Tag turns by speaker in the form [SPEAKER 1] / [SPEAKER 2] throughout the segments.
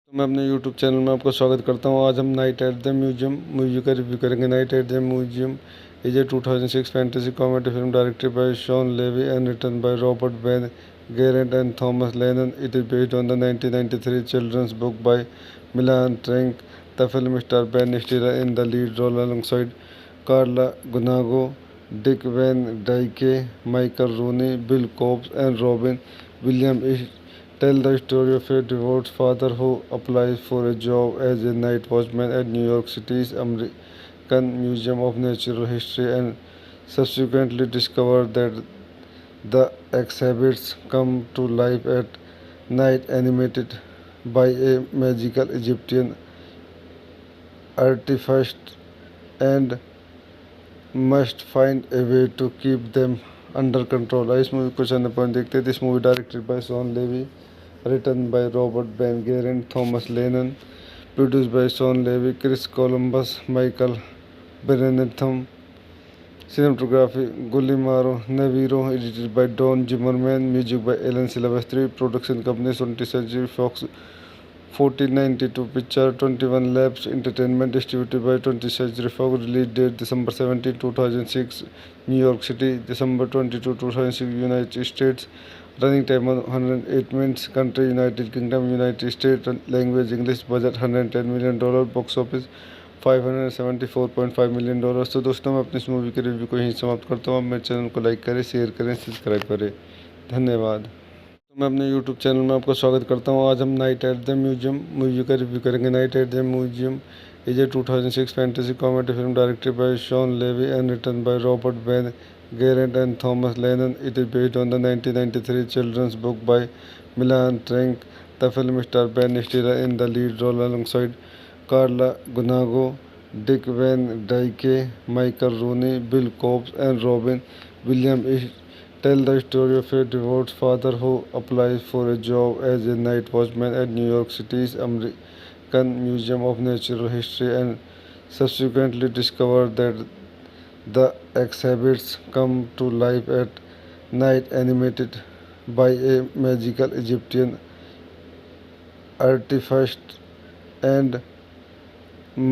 [SPEAKER 1] तो मैं अपने यूट्यूब चैनल में आपका स्वागत करता हूँ। आज हम night at the museum movie का रिव्यू करेंगे। Night at the museum is a 2006 fantasy comedy film directed by Shawn Levy and written by Robert Ben Garant and Thomas Lennon. It is based on the 1993 children's book by Milan Trank. The film stars Ben Stiller in the lead role alongside Carla Gunago, Dick Van Dyke, Michael Rooney, Bill Cobbs, and Robin Williams. Tell the story of a divorced father who applies for a job as a night watchman at New York City's American Museum of Natural History and subsequently discovers that the exhibits come to life at night animated by a magical Egyptian artifact and must find a way to keep them under control. इस movie को channel point देखते हैं. This movie directed by Shawn Levy, written by Robert Ben Garant, Thomas Lennon, produced by Sean Levy, Chris Columbus, Michael Berentham. Cinematography Guillermo Navarro, edited by Don Zimmerman, music by Alan Silvestri, production company 20th Century Fox, 1492 picture, 21 Labs Entertainment, distributed by 20th Century Fox, release date December 17, 2006, New York City, December 22, 2006, United States, running time 108 minutes, country United Kingdom, United States, language English, budget $110 million, box office $574.5 million. तो दोस्तों मैं अपनी इस movie के review को यहीं समाप्त करता हूँ. आप मेरे चैनल को लाइक करें, शेयर करें, सब्सक्राइब करें. धन्यवाद. तो मैं अपने यूट्यूब चैनल में आपका स्वागत करता हूँ. आज हम night at the museum movie का रिव्यू करेंगे. Night at the museum is a 2006 fantasy comedy film directed by Shawn Levy and written by Robert Ben Garrett and Thomas Lennon. It is based on the 1993 children's book by Milan Trank. The film stars Ben Stiller in the lead role alongside Carla Gunago, Dick Van Dyke, Michael Rooney, Bill Cobbs, and Robin Williams. Tell the story of a divorced father who applies for a job as a night watchman at New York City's American Museum of Natural History and subsequently discovers that the exhibits come to life at night animated by a magical Egyptian artifact and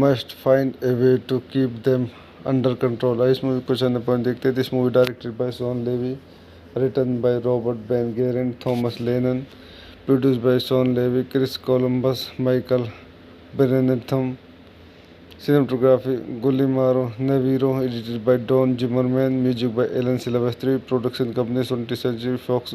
[SPEAKER 1] must find a way to keep them under control. इस movie को channel point देखते हैं. This movie directed by Shawn Levy, written by Robert Ben Garant, Thomas Lennon, produced by Sean Levy, Chris Columbus, Michael Berentham. Cinematography Guillermo Navarro, edited by Don Zimmerman, music by Alan Silvestri, production company 20th Century Fox,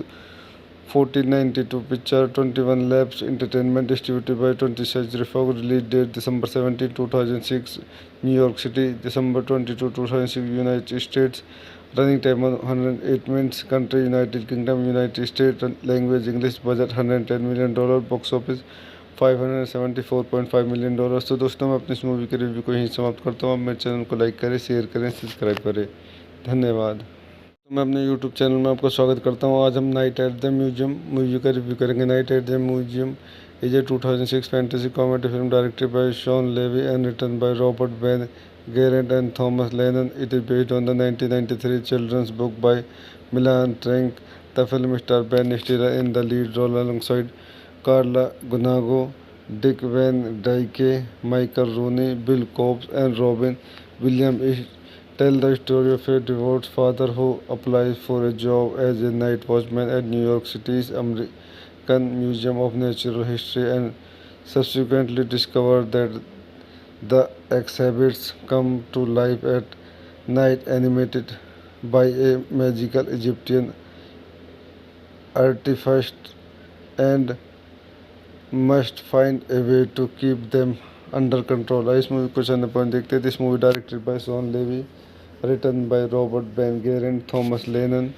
[SPEAKER 1] 1492 picture, 21 Labs Entertainment, distributed by 20th Century Fox, release date December 17, 2006, New York City, December 22, 2006, United States, running time 108 minutes, country United Kingdom, United States, language English, budget $110 million, box office $574.5 million. तो दोस्तों मैं अपनी इस movie के review को यहीं समाप्त करता हूँ. आप मेरे चैनल को लाइक करें, शेयर करें, सब्सक्राइब करें. धन्यवाद. तो मैं अपने यूट्यूब चैनल में आपका स्वागत करता हूँ. आज हम night at the museum movie का रिव्यू करेंगे. Night at the museum is a 2006 fantasy comedy film directed by Shawn Levy and written by Robert Ben Garant and Thomas Lennon. It is based on the 1993 children's book by Milan Trank. The film stars Ben Stiller in the lead role alongside Carla Gunago, Dick Van Dyke, Michael Rooney, Bill Cobbs, and Robin Williams. Tell the story of a divorced father who applies for a job as a night watchman at New York City's American Museum of Natural History and subsequently discovers that the exhibits come to life at night animated by a magical Egyptian artifact and must find a way to keep them under control. इस movie को channel point देखते हैं. This movie directed by Shawn Levy, written by Robert Ben Garant, Thomas Lennon,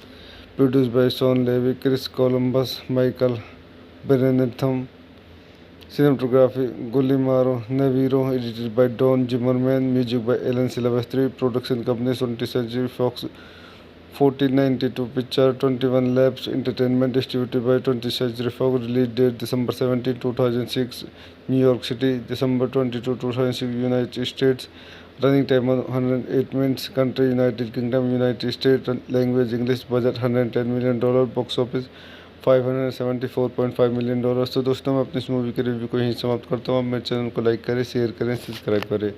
[SPEAKER 1] produced by Sean Levy, Chris Columbus, Michael Berentham. Cinematography Guillermo Navarro, edited by Don Zimmerman, music by Alan Silvestri, production company 20th Century Fox, 1492 picture, 21 Labs Entertainment, distributed by 20th Century Fox, release date December 17, 2006, New York City, December 22, 2006, United States, running time 108 minutes, country United Kingdom, United States, language English, budget $110 million, box office $574.5 million. तो दोस्तों मैं अपनी इस movie के review को यहीं समाप्त करता हूँ। आप मेरे चैनल को लाइक करें, शेयर करें, सब्सक्राइब करें।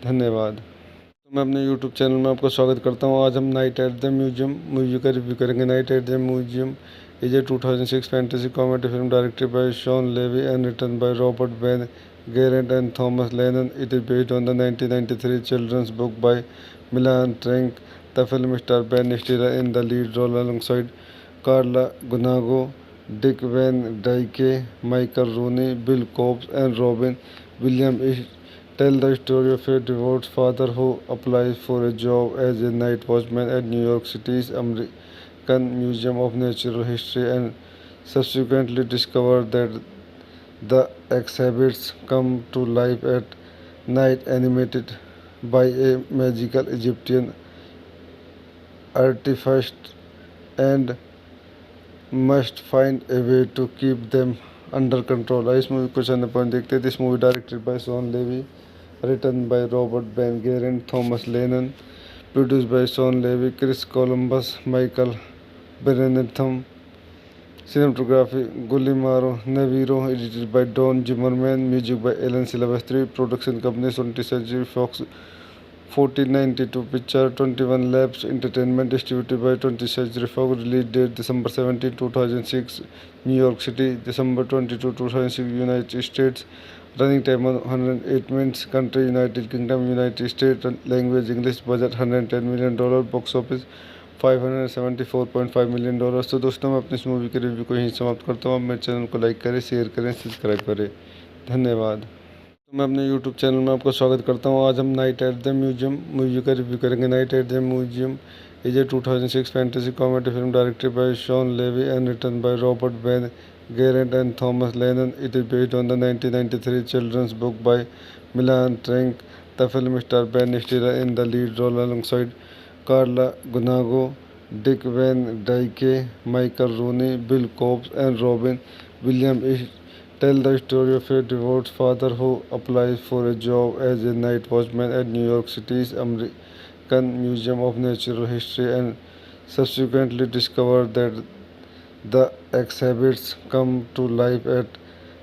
[SPEAKER 1] धन्यवाद। तो मैं अपने यूट्यूब चैनल में आपका स्वागत करता हूँ। आज हम night at the museum movie का रिव्यू करेंगे। Night at the museum is a 2006 fantasy comedy film directed by Shawn Levy and written by Robert Ben Garrett and Thomas Lennon. It is based on the 1993 children's book by Milan Trank. The film stars Ben Stiller in the lead role alongside Carla Gunago, Dick Van Dyke, Michael Rooney, Bill Cobbs, and Robin Williams. It tells the story of a divorced father who applies for a job as a night watchman at New York City's American Museum of Natural History and subsequently discovers that the exhibits come to life at night, animated by a magical Egyptian artifact, and must find a way to keep them under control. इस movie कुछ अन्य point देखते हैं। This movie directed by Shawn Levy, written by Robert Ben Garrett, Thomas Lennon, produced by Sean Levy, Chris Columbus, Michael Berentham. Cinematography Guillermo Navarro, edited by Don Zimmerman, music by Alan Silvestri, production company 20th Century Fox, 1492 picture, 21 Labs Entertainment, distributed by 20th Century Fox, release date December 17, 2006, New York City, December 22, 2006, United States, running time 108 minutes, country United Kingdom, United States, language English, budget $110 million, box office $574.5 million. तो दोस्तों मैं अपनी इस movie के review को यहीं समाप्त करता हूँ। आप मेरे चैनल को लाइक करें, शेयर करें, सब्सक्राइब करें। धन्यवाद। तो मैं अपने यूट्यूब चैनल में आपका स्वागत करता हूँ। आज हम night at the museum movie का रिव्यू करेंगे। Night at the museum is a 2006 fantasy comedy film directed by Shawn Levy and written by Robert Ben Garrett and Thomas Lennon. It is based on the 1993 children's book by Milan Trank. The film stars Ben Stiller in the lead role alongside Carla Gunago, Dick Van Dyke, Michael Rooney, Bill Cobbs, and Robin Williams. It tells the story of a divorced father who applies for a job as a night watchman at New York City's American Museum of Natural History and subsequently discovers that the exhibits come to life at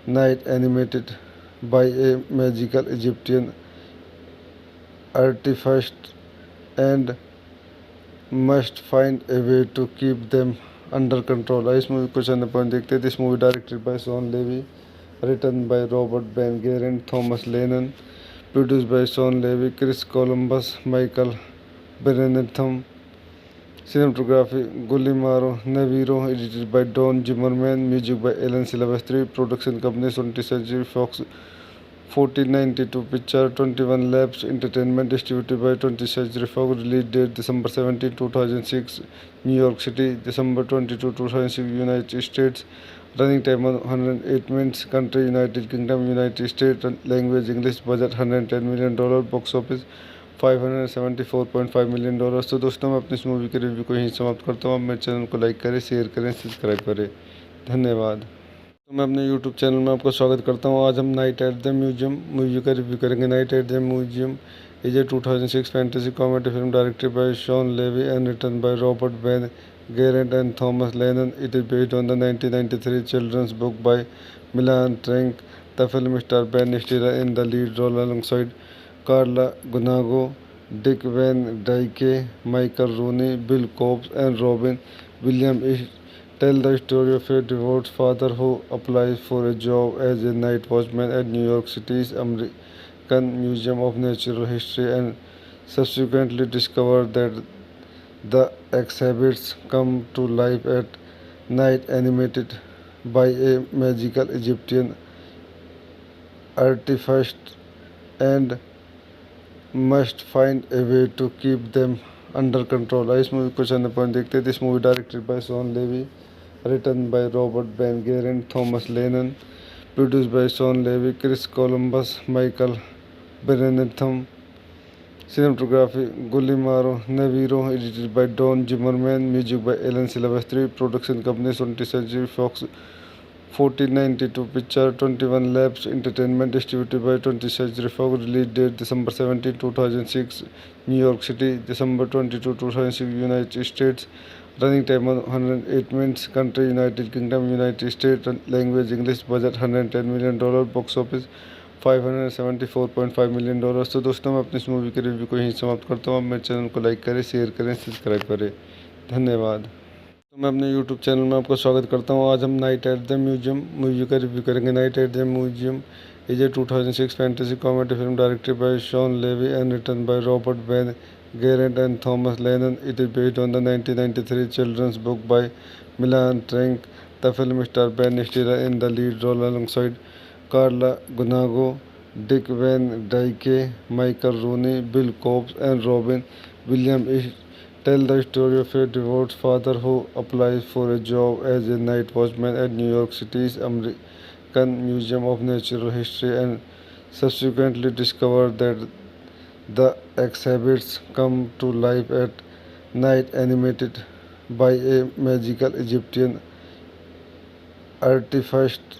[SPEAKER 1] night, animated by a magical Egyptian artifact, and must find a way to keep them under control. इस movie कुछ अन्य point देखते हैं। This movie directed by Shawn Levy, written by Robert Ben Garrett, Thomas Lennon, produced by Sean Levy, Chris Columbus, Michael Berentham. Cinematography Guillermo Navarro, edited by Don Zimmerman, music by Alan Silvestri, production company 20th Century Fox, 1492 picture, 21 Labs Entertainment, distributed by 20th Century Fox, release date December 17, 2006, New York City, December 22, 2006, United States, running time 108 minutes, country United Kingdom, United States, language English, budget $110 million, box office $574.5 million. तो दोस्तों मैं अपनी इस movie के review को यहीं समाप्त करता हूँ। आप मेरे चैनल को लाइक करें, शेयर करें, सब्सक्राइब करें। धन्यवाद। तो मैं अपने यूट्यूब चैनल में आपका स्वागत करता हूँ। आज हम night at the museum movie का रिव्यू करेंगे। Night at the museum is a 2006 fantasy comedy film directed by Shawn Levy and written by Robert Ben Garrett and Thomas Lennon. It is based on the 1993 children's book by Milan Trank. The film stars Ben Stiller in the lead role alongside Carla Gunago, Dick Van Dyke, Michael Rooney, Bill Cobbs, and Robin Williams. It tells the story of a divorced father who applies for a job as a night watchman at New York City's American Museum of Natural History and subsequently discovers that the exhibits come to life at night, animated by a magical Egyptian artifact, and must find a way to keep them under control. इस movie कुछ अन्य point देखते हैं। This movie directed by Shawn Levy, written by Robert Ben Garrett, Thomas Lennon, produced by Sean Levy, Chris Columbus, Michael Berentham. Cinematography Guillermo Navarro, edited by Don Zimmerman, music by Alan Silvestri, production company 20th Century Fox, 1492 picture, 21 Labs Entertainment, distributed by 20th Century Fox, release date December 17, 2006, New York City, December 22, 2006, United States, Running time 108 minutes. Country United Kingdom, United States. Language English. Budget $110 million. Box office $574.5 million। तो दोस्तों मैं अपनी इस movie के review को यहीं समाप्त करता हूँ। आप मेरे चैनल को लाइक करें, शेयर करें, सब्सक्राइब करें। धन्यवाद। तो मैं अपने यूट्यूब चैनल में आपका स्वागत करता हूँ। आज हम night at the museum movie का रिव्यू करेंगे। Night at the museum is a 2006 fantasy comedy film directed by Shawn Levy and written by Robert Ben Garrett and Thomas Lennon. It is based on the 1993 children's book by Milan Trank. The film stars Ben Stiller in the lead role alongside Carla Gunago, Dick Van Dyke, Michael Rooney, Bill Cobbs, and Robin Williams. Tell the story of a divorced father who applies for a job as a night watchman at New York City's American Museum of Natural History and subsequently discovers that the exhibits come to life at night, animated by a magical Egyptian artifact,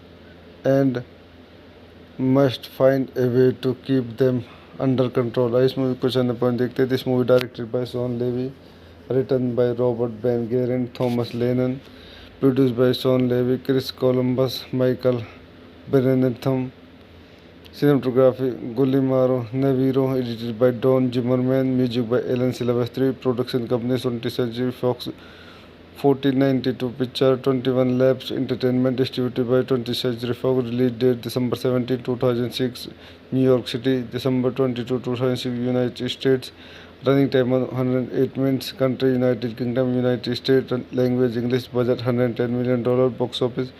[SPEAKER 1] and must find a way to keep them under control। इस movie को channel point देखते हैं। This movie directed by Shawn Levy, written by Robert Ben Garrett, Thomas Lennon, produced by Sean Levy, Chris Columbus, Michael Berentham. Cinematography Guillermo Navarro, edited by Don Zimmerman, music by Alan Silvestri, production company 20th Century Fox, 1492 Picture, 21 Labs Entertainment, distributed by 20th Century Fox, release date December 17, 2006, New York City, December 22, 2006, United States, running time 108 minutes, country United Kingdom, United States, language English, budget $110 million, box office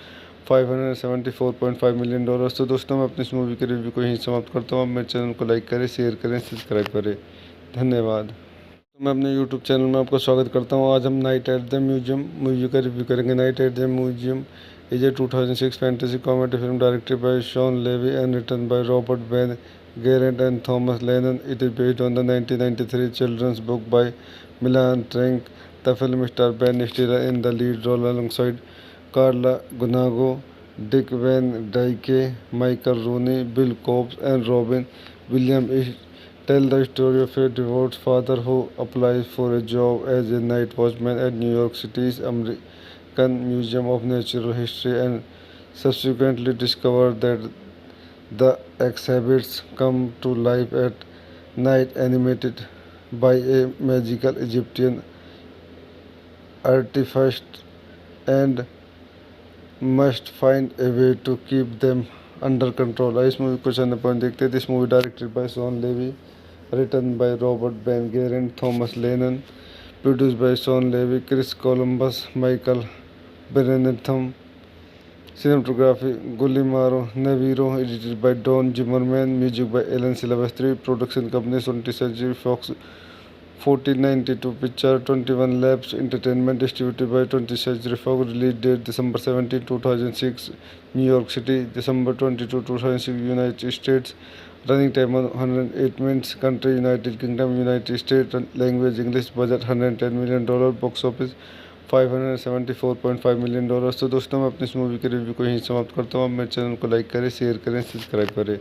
[SPEAKER 1] $574.5 million। तो दोस्तों मैं अपनी इस movie के review को यहीं समाप्त करता हूँ। आप मेरे चैनल को लाइक करें, शेयर करें, सब्सक्राइब करें। धन्यवाद। तो मैं अपने यूट्यूब चैनल में आपका स्वागत करता हूँ। आज हम night at the museum movie का रिव्यू करेंगे। Night at the museum is a 2006 fantasy comedy film directed by Shawn Levy and written by Robert Ben Garrett and Thomas Lennon. It is based on the 1993 children's book by Milan Trank. The film stars Ben Stiller in the lead role alongside Carla Gunago, Dick Van Dyke, Michael Rooney, Bill Cobbs, and Robin Williams. Tell the story of a divorced father who applies for a job as a night watchman at New York City's American Museum of Natural History and subsequently discovers that the exhibits come to life at night, animated by a magical Egyptian artifact, and must find a way to keep them under control। इस movie को channel point देखते हैं। This movie directed by Shawn Levy, written by Robert Ben Garrett, Thomas Lennon, produced by Sean Levy, Chris Columbus, Michael Berentham. Cinematography Guillermo Navarro, edited by Don Zimmerman, music by Alan Silvestri, production company 20th Century Fox, 1492 Picture, 21 Labs Entertainment, distributed by 20th Century Fox, release date December 17, 2006, New York City, December 22, 2006, United States, running time 108 minutes, country United Kingdom, United States, language English, budget $110 million, box office $574.5 million। तो दोस्तों मैं अपनी इस movie के review को यहीं समाप्त करता हूँ। आप मेरे चैनल को लाइक करें, शेयर करें, सब्सक्राइब करें।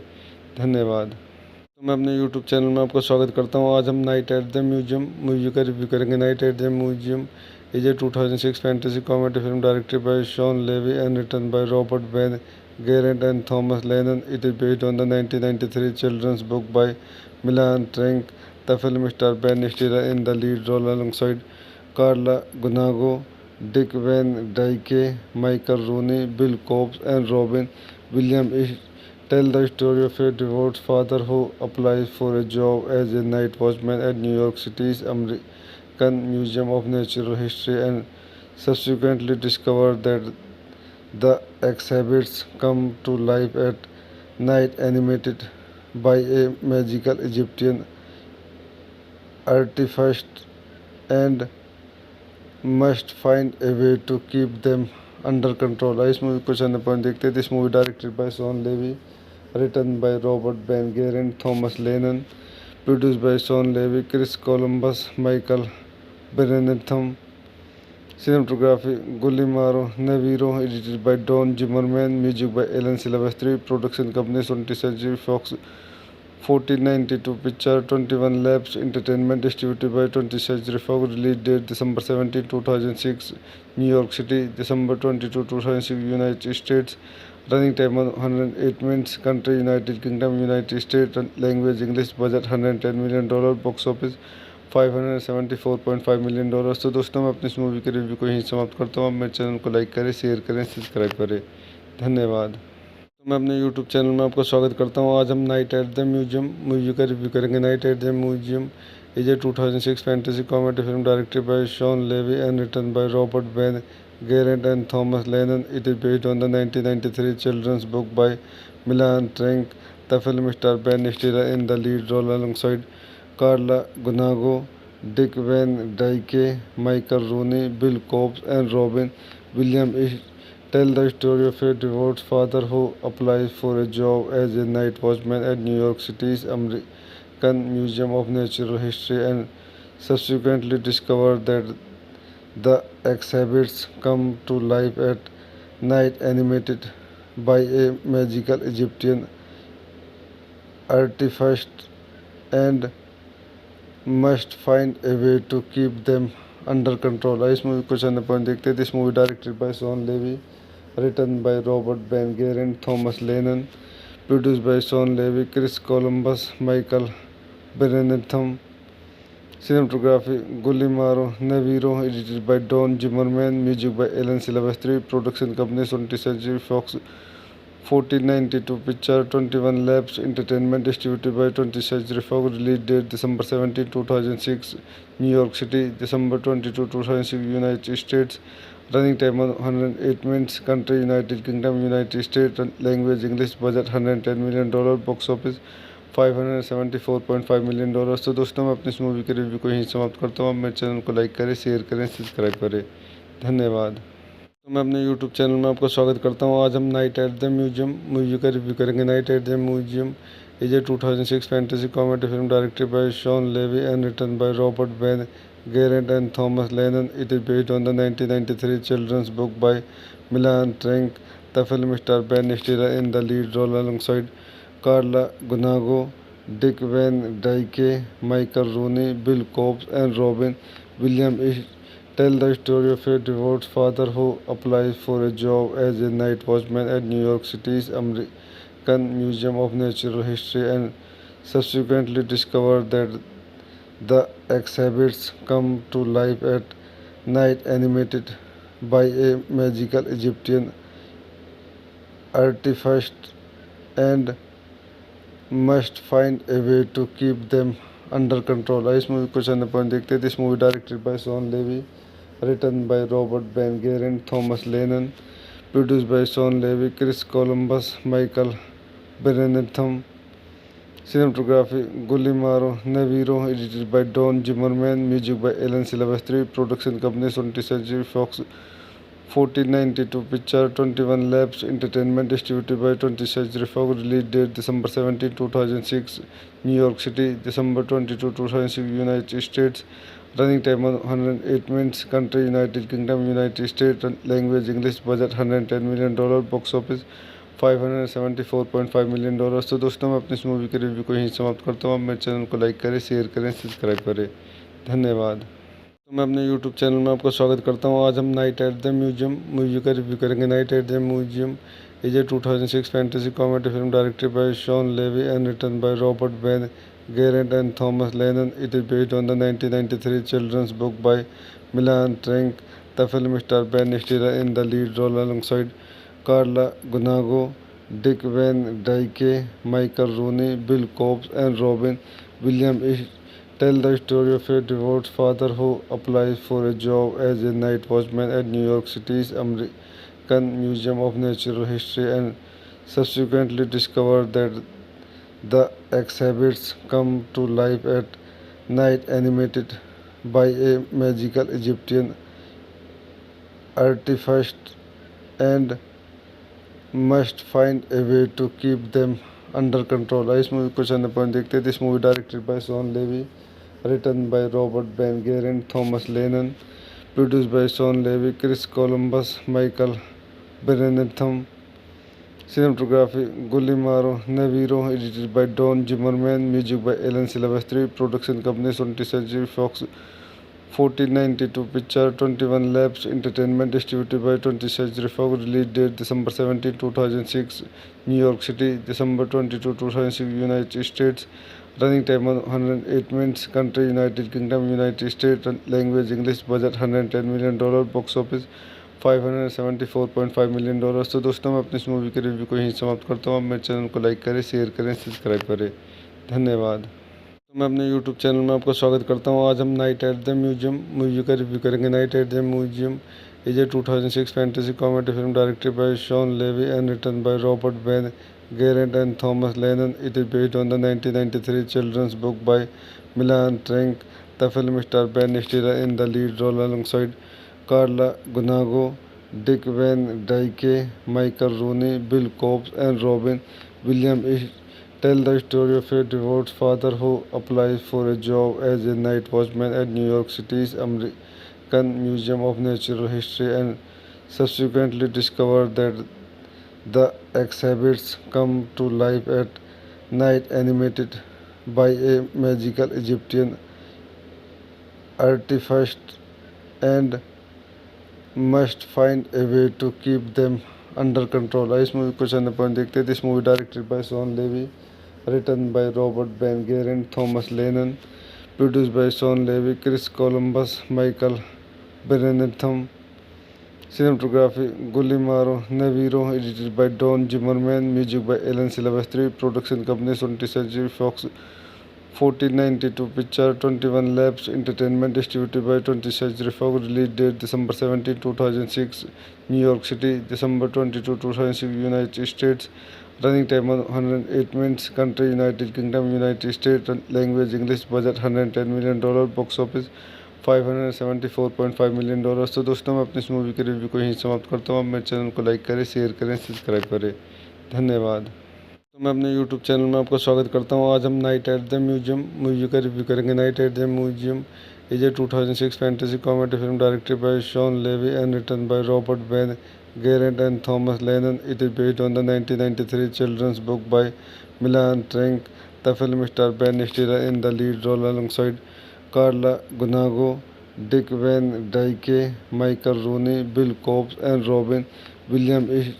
[SPEAKER 1] धन्यवाद। तो मैं अपने यूट्यूब चैनल में आपका स्वागत करता हूँ। आज हम night at the museum movie का रिव्यू करेंगे। Night at the museum is a 2006 fantasy comedy film directed by Shawn Levy and written by Robert Ben Garrett and Thomas Lennon. It is based on the 1993 children's book by Milan Trank. The film stars Ben Stiller in the lead role alongside Carla Gunago, Dick Van Dyke, Michael Rooney, Bill Cobbs, and Robin Williams. Tell the story of a divorced father who applies for a job as a night watchman at New York City's American Museum of Natural History and subsequently discovers that the exhibits come to life at night, animated by a magical Egyptian artifact, and must find a way to keep them under control। इस movie को channel point देखते हैं। This movie directed by Shawn Levy, written by Robert Ben Garrett, Thomas Lennon, produced by Sean Levy, Chris Columbus, Michael Berentham. Cinematography Guillermo Navarro, edited by Don Zimmerman, music by Alan Silvestri, production company 20th Century Fox, 1492 picture 21 Labs Entertainment distributed by 20th Century Fox. Release date December 17, 2006, New York City. December 22, 2006, United States. Running time 108 minutes. Country United Kingdom, United States. Language English. Budget $110 million. Box office $574.5 million। तो दोस्तों, मैं अपनी इस movie के review को यहीं समाप्त करता हूँ। आप मेरे चैनल को लाइक करें, शेयर करें, सब्सक्राइब करें। धन्यवाद। तो मैं अपने यूट्यूब चैनल में आपका स्वागत करता हूँ। आज हम night at the museum movie का रिव्यू करेंगे। Night at the museum is a 2006 fantasy comedy film directed by Shawn Levy and written by Robert Ben Garant and Thomas Lennon. It is based on the 1993 children's book by Milan Trank. The film stars Ben Stiller in the lead role alongside Carla Gunago, Dick Van Dyke, Michael Rooney, Bill Cobbs, and Robin Williams. Tell the story of a divorced father who applies for a job as a night watchman at New York City's American Museum of Natural History and subsequently discovers that the exhibits come to life at night animated by a magical Egyptian artifact and must find a way to keep them under control। इस movie को channel point देखते हैं। This movie directed by Shawn Levy, written by Robert Ben Garant, Thomas Lennon, produced by Sean Levy, Chris Columbus, Michael Berentham, cinematography Guillermo Navarro, edited by Don Zimmerman, music by Alan Silvestri, production company 20th Century Fox. 1492 picture 21 Labs Entertainment distributed by 20th Century Fox. Release date December 17, 2006, New York City. December 22, 2006, United States. Running time 108 minutes. Country United Kingdom, United States. Language English. Budget $110 million. Box office $574.5 million। तो दोस्तों, मैं अपनी इस movie के review को यहीं समाप्त करता हूँ। आप मेरे चैनल को लाइक करें, शेयर करें, सब्सक्राइब करें। धन्यवाद। तो मैं अपने यूट्यूब चैनल में आपका स्वागत करता हूँ। आज हम night at the museum movie का रिव्यू करेंगे। Night at the museum is a 2006 fantasy comedy film directed by Shawn Levy and written by Robert Ben Garant and Thomas Lennon. It is based on the 1993 children's book by Milan Trank. The film stars Ben Stiller in the lead role alongside Carla Gunago, Dick Van Dyke, Michael Rooney, Bill Cobbs, and Robin Williams. Tell the story of a divorced father who applies for a job as a night watchman at New York City's American Museum of Natural History and subsequently discovers that the exhibits come to life at night animated by a magical Egyptian artifact and must find a way to keep them under control। इस movie को channel point देखते हैं। This movie directed by Shawn Levy, written by Robert Ben Garant, Thomas Lennon, produced by Sean Levy, Chris Columbus, Michael Berentham, cinematography Guillermo Navarro, edited by Don Zimmerman, music by Alan Silvestri, production company 20th Century Fox. 1492 picture 21 Labs Entertainment distributed by 20th Century Fox. Release date December 17, 2006, New York City. December 22, 2006, United States. Running time 108 minutes. Country United Kingdom, United States. Language English. Budget $110 million. Box office $574.5 million। तो दोस्तों, मैं अपनी इस movie के review को यहीं समाप्त करता हूँ। आप मेरे चैनल को लाइक करें, शेयर करें, सब्सक्राइब करें। धन्यवाद। तो मैं अपने यूट्यूब चैनल में आपका स्वागत करता हूँ। आज हम night at the museum movie का रिव्यू करेंगे। Night at the museum is a 2006 fantasy comedy film directed by Shawn Levy and written by Robert Ben Garant and Thomas Lennon. It is based on the 1993 children's book by Milan Trank. The film stars Ben Stiller in the lead role alongside Carla Gunago, Dick Van Dyke, Michael Rooney, Bill Cobbs, and Robin Williams. Tell the story of a divorced father who applies for a job as a night watchman at New York City's American Museum of Natural History and subsequently discovers that the exhibits come to life at night animated by a magical Egyptian artifact and must find a way to keep them under control। इस movie को channel point देखते हैं। This movie directed by Shawn Levy, written by Robert Ben Garant, Thomas Lennon, produced by Sean Levy, Chris Columbus, Michael Berentham, Cinematography Guillermo Navarro, edited by Don Zimmerman, music by Alan Silvestri, production company 20th Century Fox, 1492 picture, 21 Labs Entertainment, distributed by 20th Century Fox, release date December 17, 2006, New York City, December 22, 2006, United States, running time 108 minutes, country United Kingdom, United States, language English, budget $110 million, box office $574.5 million। तो दोस्तों मैं अपनी इस movie के review को यहीं समाप्त करता हूँ। आप मेरे चैनल को लाइक करें, शेयर करें, सब्सक्राइब करें। धन्यवाद। तो मैं अपने यूट्यूब चैनल में आपका स्वागत करता हूँ। आज हम night at the museum movie का रिव्यू करेंगे। Night at the museum is a 2006 fantasy comedy film directed by Shawn Levy and written by Robert Ben Garant and Thomas Lennon. It is based on the 1993 children's book by Milan Trank. The film stars Ben Stiller in the lead role alongside Carla Gunago, Dick Van Dyke, Michael Rooney, Bill Cobbs, and Robin Williams. Tell the story of a divorced father who applies for a job as a night watchman at New York City's American Museum of Natural History and subsequently discovers that the exhibits come to life at night animated by a magical Egyptian artifact and must find a way to keep them under control। इस movie को channel point देखते हैं। This movie directed by Shawn Levy, written by Robert Ben Garant, Thomas Lennon, produced by Sean Levy, Chris Columbus, Michael Berentham. Cinematography Guillermo Navarro, edited by Don Zimmerman, music by Alan Silvestri, production company 20th Century Fox, 1492 picture, 21 Labs Entertainment, distributed by 20th Century Fox, release date December 17, 2006, New York City, December 22, 2006, United States, running time 108 minutes, country United Kingdom, United States, language English, budget $110 million, box office $574.5 million। तो दोस्तों मैं अपनी इस movie के review को यहीं समाप्त करता हूँ। आप मेरे चैनल को लाइक करें, शेयर करें, सब्सक्राइब करें। धन्यवाद। तो मैं अपने यूट्यूब चैनल में आपका स्वागत करता हूँ। आज हम night at the museum movie का रिव्यू करेंगे। Night at the museum is a 2006 fantasy comedy film directed by Shawn Levy and written by Robert Ben Garant and Thomas Lennon. It is based on the 1993 children's book by Milan Trank. The film stars Ben Stiller in the lead role alongside Carla Gunago, Dick Van Dyke, Michael Rooney, Bill Cobbs, and Robin Williams.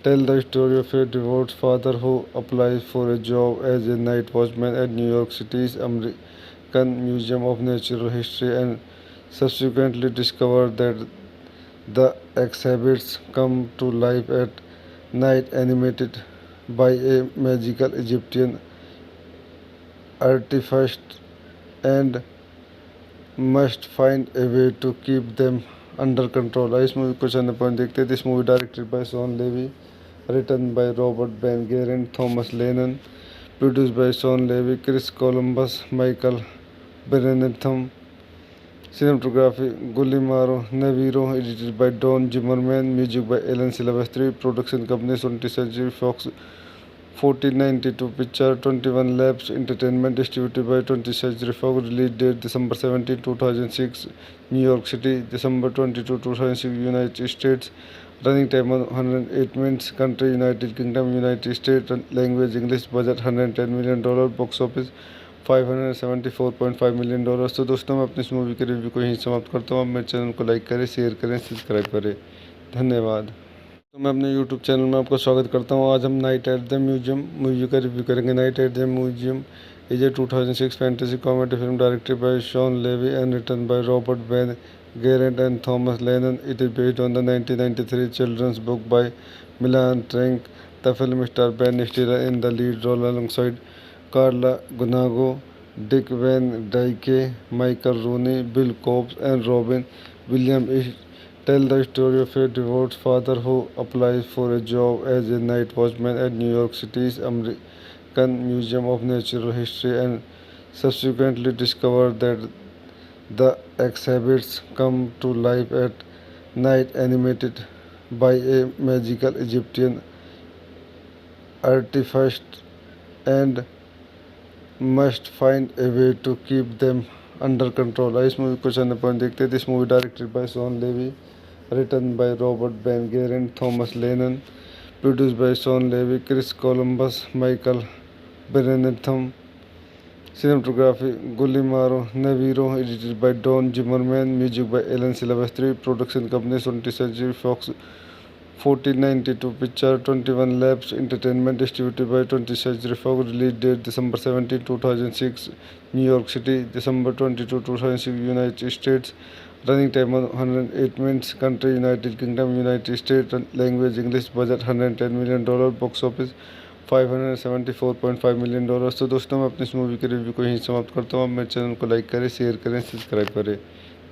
[SPEAKER 1] Tell the story of a divorced father who applies for a job as a night watchman at New York City's American Museum of Natural History and subsequently discovers that the exhibits come to life at night animated by a magical Egyptian artifact and must find a way to keep them under control। इस movie को channel point देखते हैं। This movie directed by Shawn Levy, written by Robert Ben Garant, Thomas Lennon, produced by Sean Levy, Chris Columbus, Michael Berentham. Cinematography Guillermo Navarro, edited by Don Zimmerman, music by Alan Silvestri, production company 20th Century Fox, 1492 picture, 21 Labs Entertainment, distributed by 20th Century Fox, release date December 17, 2006, New York City, December 22, 2006, United States, running time 108 minutes, country United Kingdom, United States, language English, budget $110 million, box office $574.5 million। तो दोस्तों मैं अपनी इस movie के review को यहीं समाप्त करता हूँ। आप मेरे चैनल को लाइक करें, शेयर करें, सब्सक्राइब करें। धन्यवाद। तो मैं अपने यूट्यूब चैनल में आपका स्वागत करता हूँ। आज हम night at the museum movie का रिव्यू करेंगे। Night at the museum is a 2006 fantasy comedy film directed by Shawn Levy and written by Robert Ben Garant and Thomas Lennon. It is based on the 1993 children's book by Milan Trank. The film stars Ben Stiller in the lead role alongside Carla Gunago, Dick Van Dyke, Michael Rooney, Bill Cobbs, and Robin Williams. Tell the story of a divorced father who applies for a job as a night watchman at New York City's American Museum of Natural History and subsequently discovers that the exhibits come to life at night animated by a magical Egyptian artifact and must find a way to keep them under control। इस movie को channel point देखते हैं। This movie directed by Shawn Levy, written by Robert Ben Garant, Thomas Lennon, produced by Sean Levy, Chris Columbus, Michael Berentham. Cinematography Guillermo Navarro, edited by Don Zimmerman, music by Alan Silvestri, production company 20th Century Fox, 1492 picture, 21 Labs Entertainment, distributed by 20th Century Fox, release date December 17, 2006, New York City, December 22, 2006, United States, running time 108 minutes, country United Kingdom, United States, language English, budget $110 million, box office $574.5 million। तो दोस्तों मैं अपनी इस movie के review को यहीं समाप्त करता हूँ। आप मेरे चैनल को लाइक करें, शेयर करें, सब्सक्राइब करें।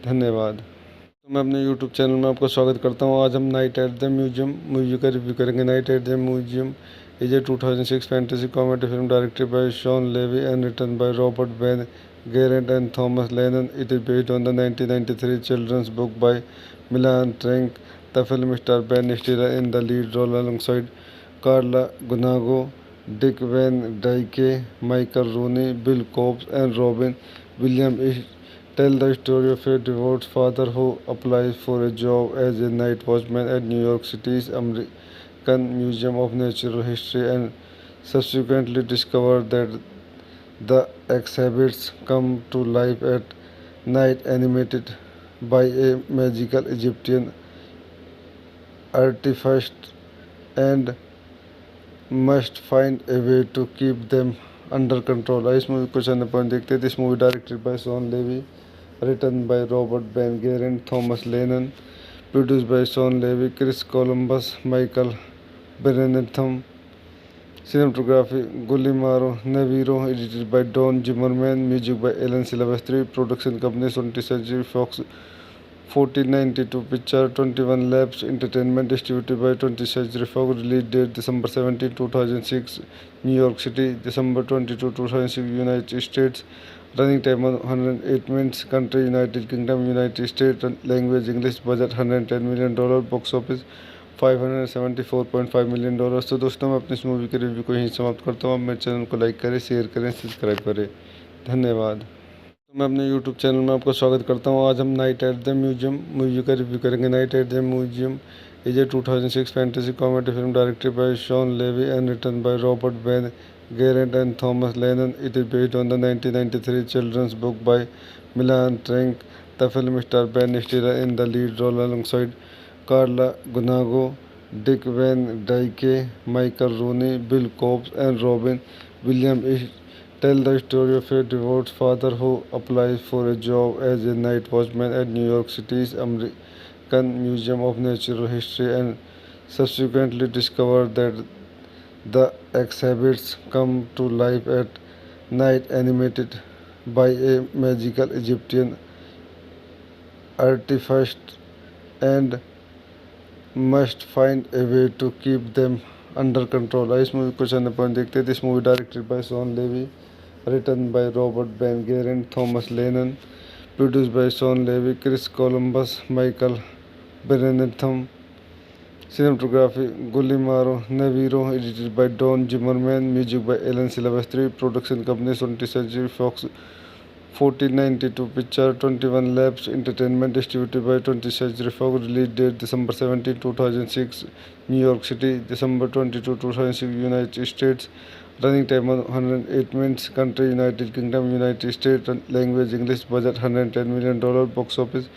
[SPEAKER 1] धन्यवाद। तो मैं अपने यूट्यूब चैनल में आपका स्वागत करता हूँ। आज हम night at the museum movie का रिव्यू करेंगे। Night at the museum is a 2006 fantasy comedy film directed by Shawn Levy and written by Robert Ben Garant and Thomas Lennon. It is based on the 1993 children's book by Milan Trank. The film stars Ben Stiller in the lead role alongside Carla Gunago, Dick Van Dyke, Michael Rooney, Bill Cobbs, and Robin Williams. Tell the story of a divorced father who applies for a job as a night watchman at New York City's American Museum of Natural History and subsequently discovers that the exhibits come to life at night animated by a magical Egyptian artifact and must find a way to keep them under control। इस movie को channel point देखते हैं। This movie directed by Shawn Levy, written by Robert Ben Garant, Thomas Lennon, produced by Sean Levy, Chris Columbus, Michael Berentham. Cinematography Guillermo Navarro, edited by Don Zimmerman, music by Alan Silvestri, production company 20th Century Fox, 1492 picture, 21 Labs Entertainment, distributed by 20th Century Fox, release date December 17, 2006, New York City, December 22, 2006, United States, running time 108 minutes, country United Kingdom, United States, language English, budget $110 million, box office $574.5 million। तो दोस्तों मैं अपनी इस movie के review को यहीं समाप्त करता हूँ। आप मेरे चैनल को लाइक करें, शेयर करें, सब्सक्राइब करें। धन्यवाद। तो मैं अपने यूट्यूब चैनल में आपका स्वागत करता हूँ। आज हम night at the museum movie का रिव्यू करेंगे। Night at the museum is a 2006 fantasy comedy film directed by Shawn Levy and written by Robert Ben Garant and Thomas Lennon. It is based on the 1993 children's book by Milan Trank. The film stars Ben Stiller in the lead role alongside Carla Gunago, Dick Van Dyke, Michael Rooney, Bill Cobbs, and Robin Williams. Tell the story of a divorced father who applies for a job as a night watchman at New York City's American Museum of Natural History and subsequently discovers that the exhibits come to life at night animated by a magical Egyptian artifact and must find a way to keep them under control। इस movie को channel point देखते हैं। This movie directed by Shawn Levy, written by Robert Ben Garant, Thomas Lennon, produced by Sean Levy, Chris Columbus, Michael Berentham. Cinematography Guillermo Navarro, edited by Don Zimmerman, music by Alan Silvestri, production company 20th Century Fox, 1492 picture, 21 Labs Entertainment, distributed by 20th Century Fox, release date December 17, 2006, New York City, December 22, 2006, United States, running time 108 minutes, country United Kingdom, United States, language English, budget $110 million, box office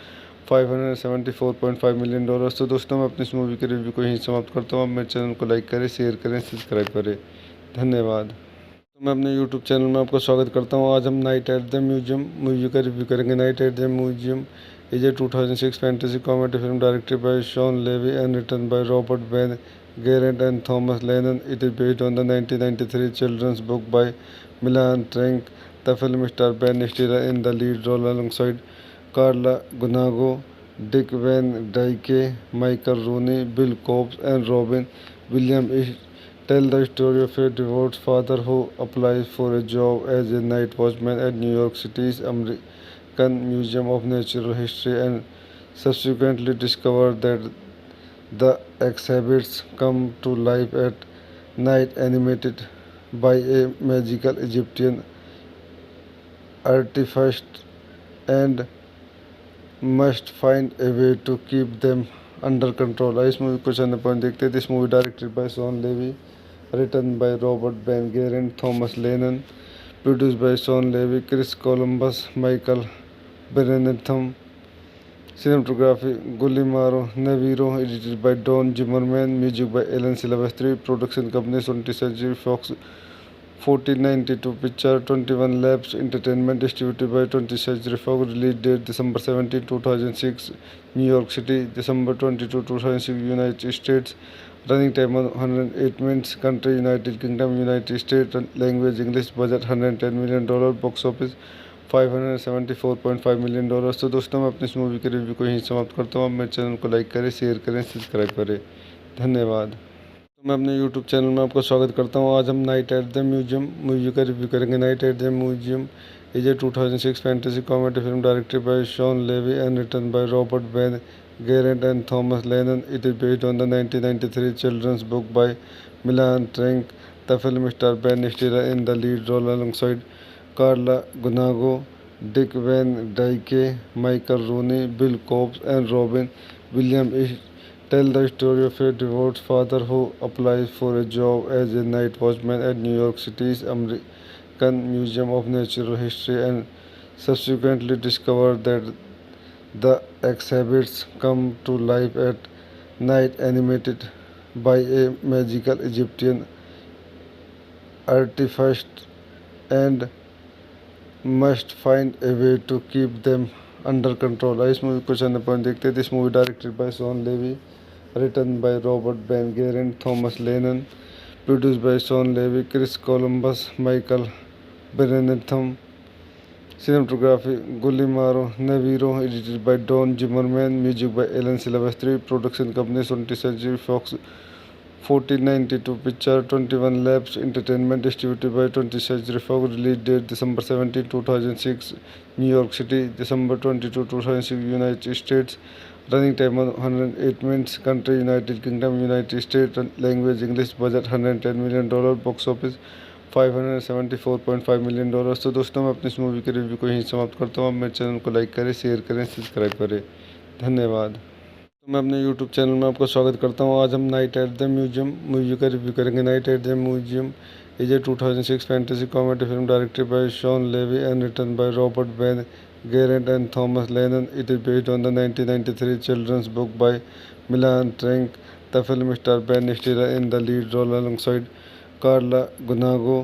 [SPEAKER 1] $574.5 million। तो दोस्तों मैं अपनी इस movie के review को यहीं समाप्त करता हूँ। आप मेरे चैनल को लाइक करें, शेयर करें, सब्सक्राइब करें। धन्यवाद। तो मैं अपने यूट्यूब चैनल में आपका स्वागत करता हूँ। आज हम night at the museum movie का रिव्यू करेंगे। Night at the museum is a 2006 fantasy comedy film directed by Shawn Levy and written by Robert Ben Garant and Thomas Lennon. It is based on the 1993 children's book by Milan Trank. The film stars Ben Stiller in the lead role alongside Carla Gunago, Dick Van Dyke, Michael Rooney, Bill Cobbs, and Robin Williams. Tell the story of a divorced father who applies for a job as a night watchman at New York City's American Museum of Natural History and subsequently discovers that the exhibits come to life at night animated by a magical Egyptian artifact and must find a way to keep them under control. इस movie को चंद point देखते हैं. This movie directed by Sean Levy, written by Robert Ben Garant, Thomas Lennon, produced by Sean Levy, Chris Columbus, Michael Berentham. Cinematography Guillermo Navarro, edited by Don Zimmerman, music by Alan Silvestri, production company 20th Century Fox, 1492 picture, 21 Labs Entertainment, distributed by 20th Century Fox, release date December 17, 2006, New York City, December 22, 2006, United States, running time 108 minutes, country United Kingdom, United States, language English, budget $110 million, box office $574.5 million. तो दोस्तों मैं अपनी इस movie के review को यहीं समाप्त करता हूँ. आप मेरे चैनल को लाइक करें, शेयर करें, सब्सक्राइब करें. धन्यवाद. तो मैं अपने यूट्यूब चैनल में आपका स्वागत करता हूँ. आज हम night at the museum movie का रिव्यू करेंगे. Night at the museum is a 2006 fantasy comedy film directed by Shawn Levy and written by Robert Ben Garant and Thomas Lennon. It is based on the 1993 children's book by Milan Trenc. The film star Ben Stiller in the lead role alongside Carla Gunago, Dick Van Dyke, Michael Rooney, Bill Cobbs, and Robin Williams tell the story of a divorced father who applies for a job as a night watchman at New York City's American Museum of Natural History and subsequently discovers that the exhibits come to life at night animated by a magical Egyptian artifact and must find a way to keep them under control. इस movie को चंद point देखते हैं. This movie directed by Shawn Levy, written by Robert Ben Garant, Thomas Lennon, produced by Sean Levy, Chris Columbus, Michael Berentham. Cinematography Guillermo Navarro, edited by Don Zimmerman, music by Alan Silvestri, production company 20th Century Fox, 1492 picture, 21 Labs Entertainment, distributed by 20th Century Fox, release date December 17, 2006, New York City, December 22, 2006, United States, running time 108 minutes, country United Kingdom, United States, language English, budget $110 million, box office $574.5 million. तो दोस्तों मैं अपनी इस movie के review को यहीं समाप्त करता हूँ. आप मेरे चैनल को लाइक करें, शेयर करें, सब्सक्राइब करें. धन्यवाद. तो मैं अपने यूट्यूब चैनल में आपका स्वागत करता हूँ. आज हम night at the museum movie का रिव्यू करेंगे. Night at the museum is a 2006 fantasy comedy film directed by Shawn Levy and written by Robert Ben Garant and Thomas Lennon. It is based on the 1993 children's book by Milan Trenc. The film star Ben Stiller in the lead role alongside Carla Gunago,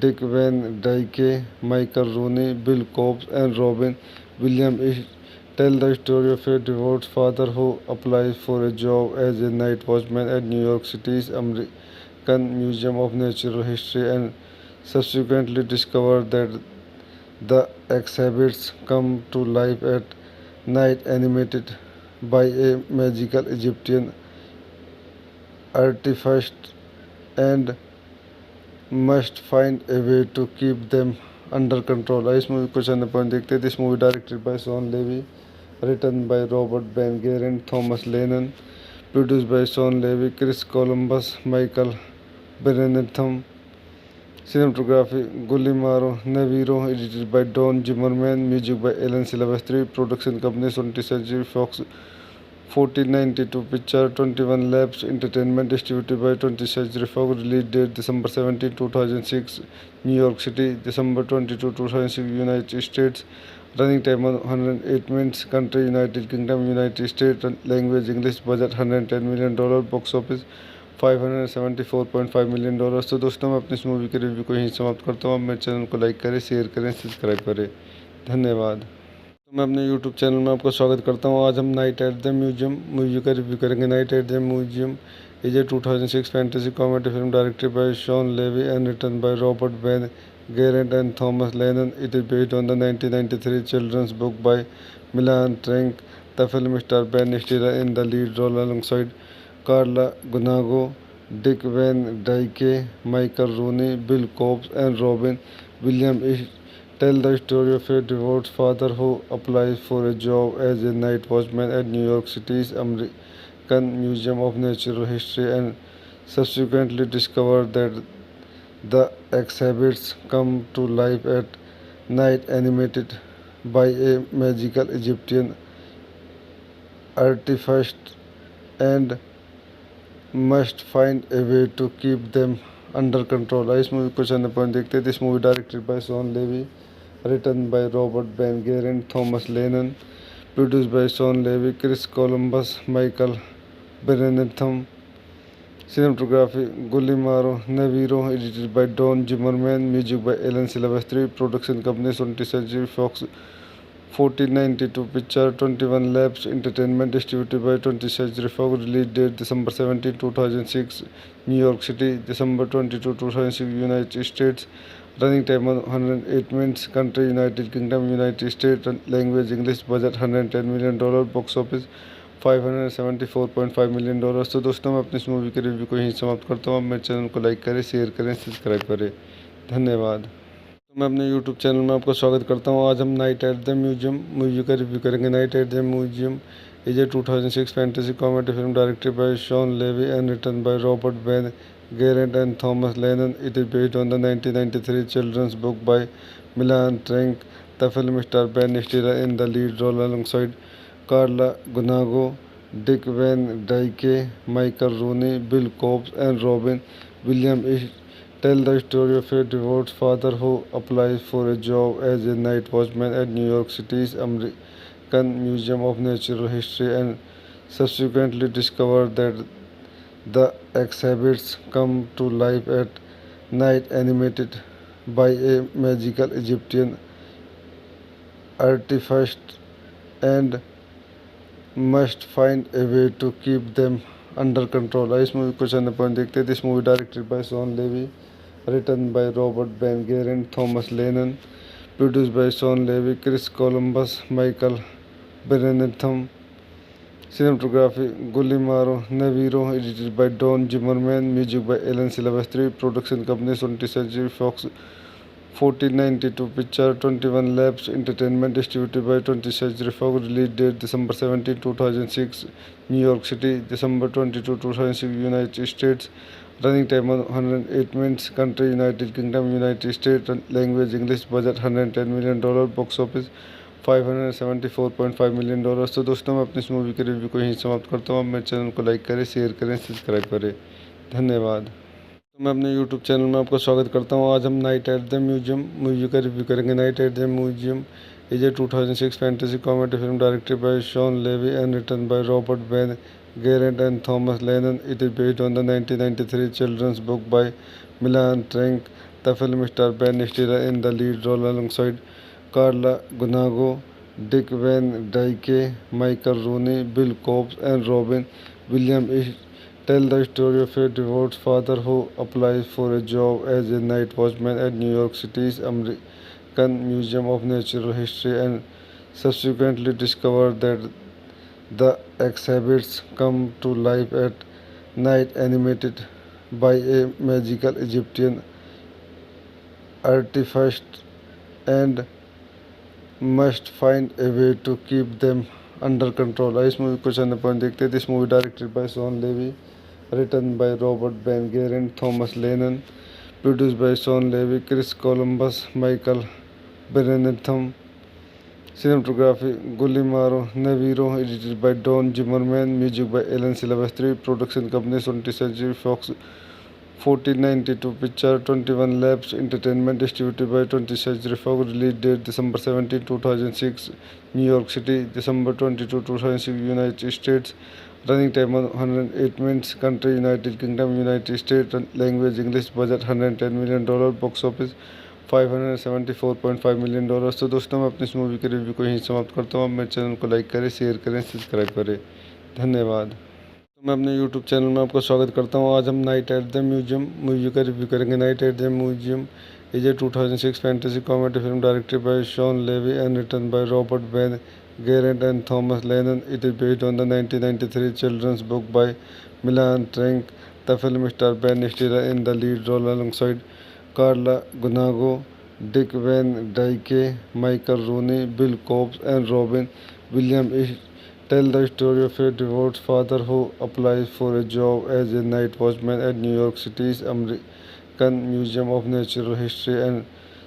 [SPEAKER 1] Dick Van Dyke, Michael Rooney, Bill Cobbs, and Robin Williams tell the story of a divorced father who applies for a job as a night watchman at New York City's American Museum of Natural History and subsequently discovers that the exhibits come to life at night animated by a magical Egyptian artifact and must find a way to keep them under control. इस movie को चंद point देखते हैं. This movie directed by Shawn Levy, written by Robert Ben Garant, Thomas Lennon, produced by Sean Levy, Chris Columbus, Michael Berentham. Cinematography Guillermo Navarro, edited by Don Zimmerman, music by Alan Silvestri, production company 20th Century Fox, 1492 picture, 21 Labs Entertainment, distributed by 20th Century Fox, release date December 17, 2006, New York City, December 22, 2006, United States, running time 108 minutes, country United Kingdom, United States, language English, budget $110 million, box office $574.5 million. And must find a way to keep them under control. इस movie को चंद point देखते हैं. This movie directed by Shawn Levy, written by Robert Ben Garant, Thomas Lennon, produced by Sean Levy, Chris Columbus, Michael Berentham. Cinematography Guillermo Navarro, edited by Don Zimmerman, music by Alan Silvestri, production company 20th Century Fox, 1492 picture, 21 Labs Entertainment, distributed by 20th Century Fox, release date December 17, 2006, New York City, December 22, 2006, United States, running time 108 minutes, country United Kingdom, United States, language English, budget $110 million, box office $574.5 million. तो दोस्तों मैं अपनी इस movie के review को यहीं समाप्त करता हूँ. आप मेरे चैनल को लाइक करें, शेयर करें, सब्सक्राइब करें. धन्यवाद. तो मैं अपने यूट्यूब चैनल में आपका स्वागत करता हूँ. आज हम night at the museum movie का रिव्यू करेंगे. Night at the museum is a 2006 fantasy comedy film directed by Shawn Levy and written by Robert Ben Garant and Thomas Lennon. It is based on the 1993 children's book by Milan Trenc. The film star Ben Stiller in the lead role alongside Carla Gunago, Dick Van Dyke, Michael Rooney, Bill Cobbs, and Robin Williams tell the story of a divorced father who applies for a job as a night watchman at New York City's American Museum of Natural History and subsequently discovers that the exhibits come to life at night animated by a magical Egyptian artifact and must find a way to keep them under control. इस movie कुछ अन्य point देखते हैं. This movie directed by Sean Levy, written by Robert Ben Garant, Thomas Lennon, produced by Sean Levy, Chris Columbus, Michael Berentham. Cinematography Guillermo Navarro, edited by Don Zimmerman, music by Alan Silvestri, production company 20th Century Fox. 1492 picture 21 Labs Entertainment, distributed by 20th Century Fox. Release date December 17, 2006, New York City. December 22, 2006, United States. Running time 108 minutes. Country United Kingdom, United States. Language English. Budget $110 million. Box office $574.5 million. तो दोस्तों, मैं अपनी इस movie के review को यहीं समाप्त करता हूँ. आप मेरे चैनल को लाइक करें, शेयर करें, सब्सक्राइब करें. धन्यवाद. मैं अपने YouTube चैनल में आपका स्वागत करता हूँ. आज हम night at the museum movie का रिव्यू करेंगे. Night at the museum is a 2006 fantasy comedy film directed by Shawn Levy and written by Robert Ben Garant and Thomas Lennon. It is based on the 1993 children's book by Milan Trank. The film stars Ben Stiller in the lead role alongside Carla Gunago, Dick Van Dyke, Michael Rooney, Bill Cobbs, and Robin Williams. Tell the story of a divorced father who applies for a job as a night watchman at New York City's American Museum of Natural History and subsequently discovers that the exhibits come to life at night, animated by a magical Egyptian artifact, and must find a way to keep them under control. इस movie कुछ अन्य point देखते हैं. This movie directed by Shawn Levy, written by Robert Ben Garant, Thomas Lennon, produced by Sean Levy, Chris Columbus, Michael Berentham. Cinematography Guillermo Navarro, edited by Don Zimmerman, music by Alan Silvestri, production company 20th Century Fox. 1492 picture 21 Labs Entertainment, distributed by 20th Century Fox. Release date December 17, 2006, New York City. December 22, 2006, United States. Running time 108 minutes. Country United Kingdom, United States. Language English. Budget $110 million. Box office $574.5 million. तो दोस्तों, मैं अपनी इस movie के review को यहीं समाप्त करता हूँ. आप मेरे चैनल को लाइक करें, शेयर करें, सब्सक्राइब करें. धन्यवाद. तो मैं अपने YouTube चैनल में आपका स्वागत करता हूँ. आज हम night at the museum movie का रिव्यू करेंगे. Night at the museum is a 2006 fantasy comedy film directed by Shawn Levy and written by Robert Ben Garant and Thomas Lennon. It is based on the 1993 children's book by Milan Trank. The film stars Ben Stiller in the lead role alongside Carla Gunago, Dick Van Dyke, Michael Rooney, Bill Cobbs, and Robin Williams. Tell the story of a divorced father who applies for a job as a night watchman at New York City's American Museum of Natural History and subsequently discovers that the exhibits come to life at night, animated by a magical Egyptian artifact, and must find a way to keep them under control. इस movie कुछ अन्य point देखते हैं. This movie directed by Shawn Levy, written by Robert Ben Garant, Thomas Lennon, produced by Sean Levy, Chris Columbus, Michael Berentham. Cinematography Guillermo Navarro, edited by Don Zimmerman, music by Alan Silvestri, production company 20th Century Fox. 1492 picture 21 Labs Entertainment, distributed by 20th Century Fox. Release date December 17, 2006, New York City. December 22, 2006, United States. Running time 108 minutes. Country United Kingdom, United States. Language English. Budget $110 million. Box office $574.5 million. तो दोस्तों, मैं अपनी इस movie के review को यहीं समाप्त करता हूँ. आप मेरे चैनल को लाइक करें, शेयर करें, सब्सक्राइब करें. धन्यवाद. तो मैं अपने YouTube चैनल में आपका स्वागत करता हूँ. आज हम night at the museum movie का रिव्यू करेंगे. Night at the museum is a 2006 fantasy comedy film directed by Shawn Levy and written by Robert Ben Garant and Thomas Lennon. It is based on the 1993 children's book by Milan Trank. The film stars Ben Stiller in the lead role alongside Carla Gunago, Dick Van Dyke, Michael Rooney, Bill Cobbs, and Robin Williams. Tell the story of a divorced father who applies for a job as a night watchman at New York City's American Museum of Natural History and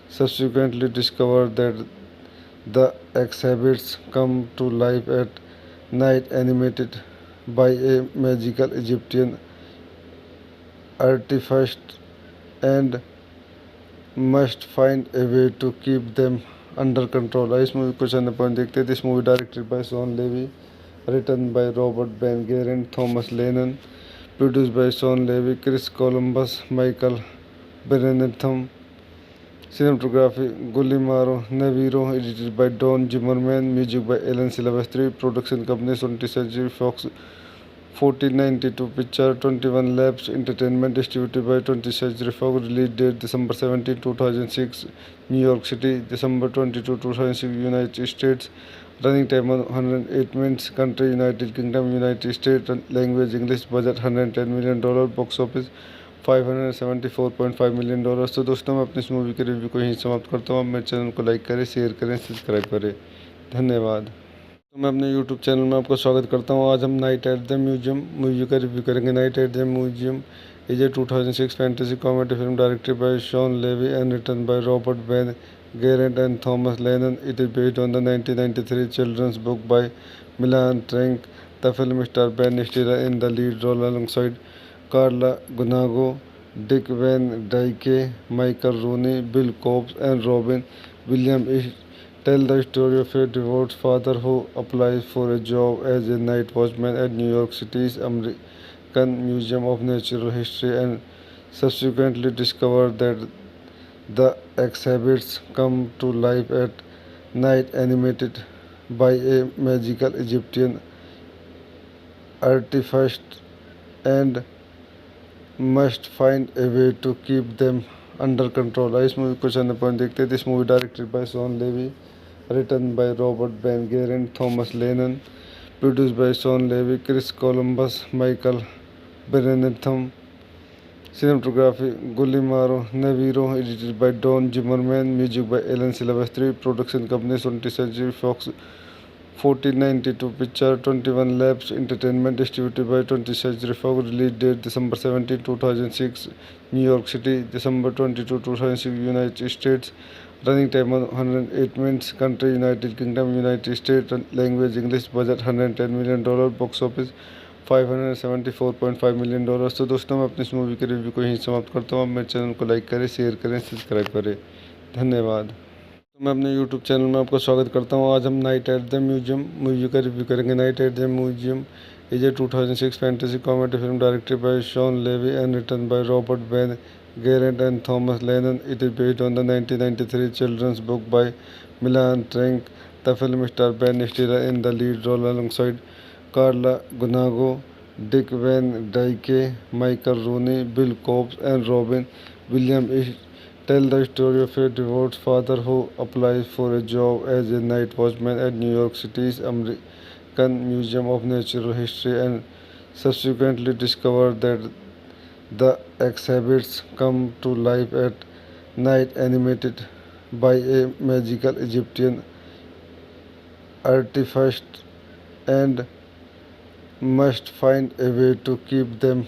[SPEAKER 1] subsequently discovers that the exhibits come to life at night, animated by a magical Egyptian artifact and must find a way to keep them under control. इस movie कुछ अन्य point देखते हैं. This movie directed by Sean Levy, written by Robert Ben Garant, Thomas Lennon, produced by Sean Levy, Chris Columbus, Michael Berentham. Cinematography Guillermo Navarro, edited by Don Zimmerman, music by Alan Silvestri, production company 20th Century Fox, 1492 picture, 21 Labs Entertainment, distributed by 20th Century Fox, release date December 17, 2006, New York City, December 22, 2006, United States, running time 108 minutes, country United Kingdom, United States, language English, budget $110 million, box office $574.5 million. तो दोस्तों मैं अपनी इस movie के review को यहीं समाप्त करता हूँ. आप मेरे चैनल को लाइक करें, शेयर करें, सब्सक्राइब करें. धन्यवाद. तो मैं अपने यूट्यूब चैनल में आपका स्वागत करता हूँ. आज हम night at the museum movie का रिव्यू करेंगे. Night at the museum is a 2006 fantasy comedy film directed by Shawn Levy and written by Robert Ben Garant and Thomas Lennon. It is based on the 1993 children's book by Milan Trenc. The film star Ben Stiller in the lead role alongside Carla Gunago, Dick Van Dyke, Michael Rooney, Bill Cobbs, and Robin Williams tell the story of a divorced father who applies for a job as a night watchman at New York City's American Museum of Natural History and subsequently discovers that the exhibits come to life at night animated by a magical Egyptian artifact and must find a way to keep them under control. इस movie कुछ अन्य point देखते हैं. This movie directed by Shawn Levy, written by Robert Ben Garant, Thomas Lennon, produced by Sean Levy, Chris Columbus, Michael Berentham. Cinematography Guillermo Navarro, edited by Don Zimmerman, music by Alan Silvestri, production company 20th Century Fox, 1492 picture, 21 Labs Entertainment, distributed by 20th Century Fox, release date December 17, 2006, New York City, December 22, 2006, United States, running time 108 minutes, country United Kingdom, United States, language English, budget $110 million, box office $574.5 million. तो दोस्तों मैं अपनी इस movie के review को यहीं समाप्त करता हूँ. आप मेरे चैनल को लाइक करें, शेयर करें, सब्सक्राइब करें. धन्यवाद. तो मैं अपने यूट्यूब चैनल में आपका स्वागत करता हूँ. आज हम night at the museum movie का रिव्यू करेंगे. Night at the museum is a 2006 fantasy comedy film directed by Shawn Levy and written by Robert Ben Garant and Thomas Lennon. It is based on the 1993 children's book by Milan Trenc. The film star Ben Stiller in the lead role alongside Carla Gunago, Dick Van Dyke, Michael Rooney, Bill Cobbs, and Robin Williams tell the story of a divorced father who applies for a job as a night watchman at New York City's American Museum of Natural History and subsequently discovers that the exhibits come to life at night animated by a magical Egyptian artifact and must find a way to keep them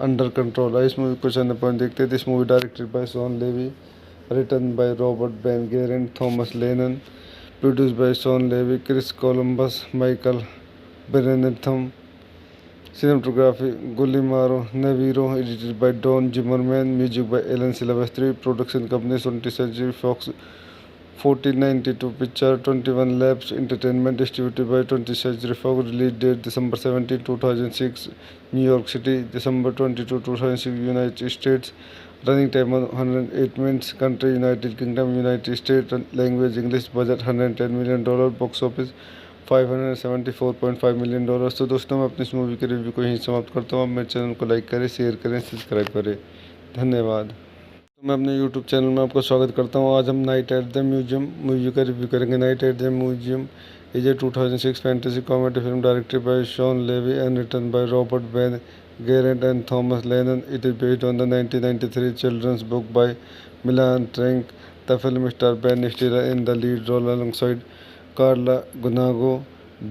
[SPEAKER 1] under control. इस movie कुछ अन्य point देखते हैं. This movie directed by Shawn Levy, written by Robert Ben Garant, Thomas Lennon, produced by Sean Levy, Chris Columbus, Michael Berentham. Cinematography Guillermo Navarro, edited by Don Zimmerman, music by Alan Silvestri, production company 20th Century Fox, 1492 picture, 21 Labs Entertainment, distributed by 20th Century Fox, release date December 17, 2006, New York City, December 22, 2006, United States, running time 108 minutes, country United Kingdom, United States, language English, budget $110 million, box office $574.5 million. तो दोस्तों मैं अपनी इस movie के review को यहीं समाप्त करता हूँ. आप मेरे चैनल को लाइक करें, शेयर करें, सब्सक्राइब करें. धन्यवाद. तो मैं अपने यूट्यूब चैनल में आपका स्वागत करता हूँ. आज हम night at the museum movie का रिव्यू करेंगे. Night at the museum is a 2006 fantasy comedy film directed by Shawn Levy and written by Robert Ben Garant and Thomas Lennon. It is based on the 1993 children's book by Milan Trenc. The film star Ben Stiller in the lead role alongside Carla Gunago,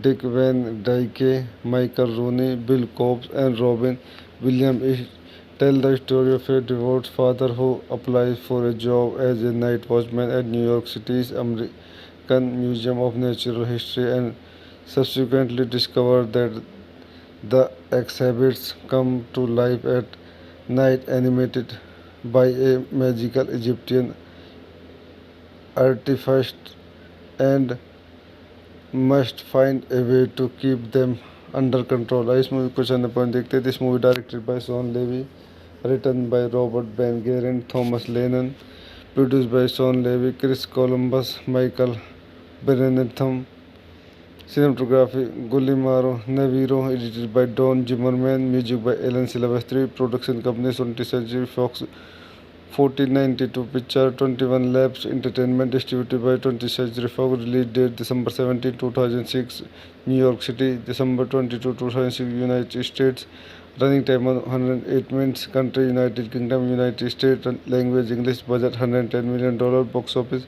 [SPEAKER 1] Dick Van Dyke, Michael Rooney, Bill Cobbs, and Robin Williams tell the story of a divorced father who applies for a job as a night watchman at New York City's American Museum of Natural History and subsequently discovers that the exhibits come to life at night, animated by a magical Egyptian artifact, and must find a way to keep them under control. इस movie कुछ अन्य point देखते हैं. This movie directed by Sean Levy, written by Robert Ben Garant, Thomas Lennon, produced by Sean Levy, Chris Columbus, Michael Berentham. Cinematography Guillermo Navarro, edited by Don Zimmerman, music by Alan Silvestri, production company 20th Century Fox. 1492 picture 21 Labs Entertainment, distributed by 20th Century Fox. Release date December 17, 2006, New York City. December 22, 2006, United States. Running time 108 minutes. Country United Kingdom, United States. Language English. Budget $110 million. Box office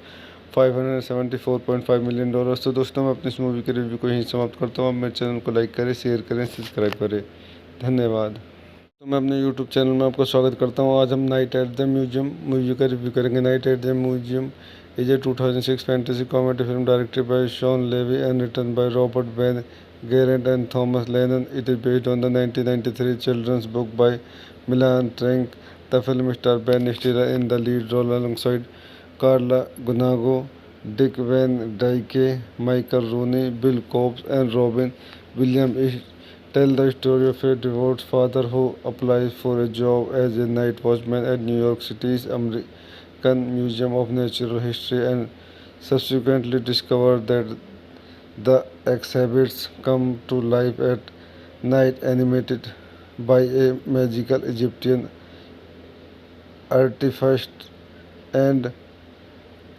[SPEAKER 1] $574.5 million. तो दोस्तों मैं अपनी इस movie के review को यहीं समाप्त करता हूँ. आप मेरे चैनल को लाइक करें, शेयर करें, सब्सक्राइब करें. धन्यवाद. तो मैं अपने यूट्यूब चैनल में आपका स्वागत करता हूँ. आज हम night at the museum movie का रिव्यू करेंगे. Night at the museum is a 2006 fantasy comedy film directed by Shawn Levy and written by Robert Ben Garant and Thomas Lennon. It is based on the 1993 children's book by Milan Trenc. The film star Ben Stiller in the lead role alongside Carla Gunago, Dick Van Dyke, Michael Rooney, Bill Cobbs, and Robin Williams tell the story of a divorced father who applies for a job as a night watchman at New York City's American Museum of Natural History and subsequently discovers that the exhibits come to life at night, animated by a magical Egyptian artifact, and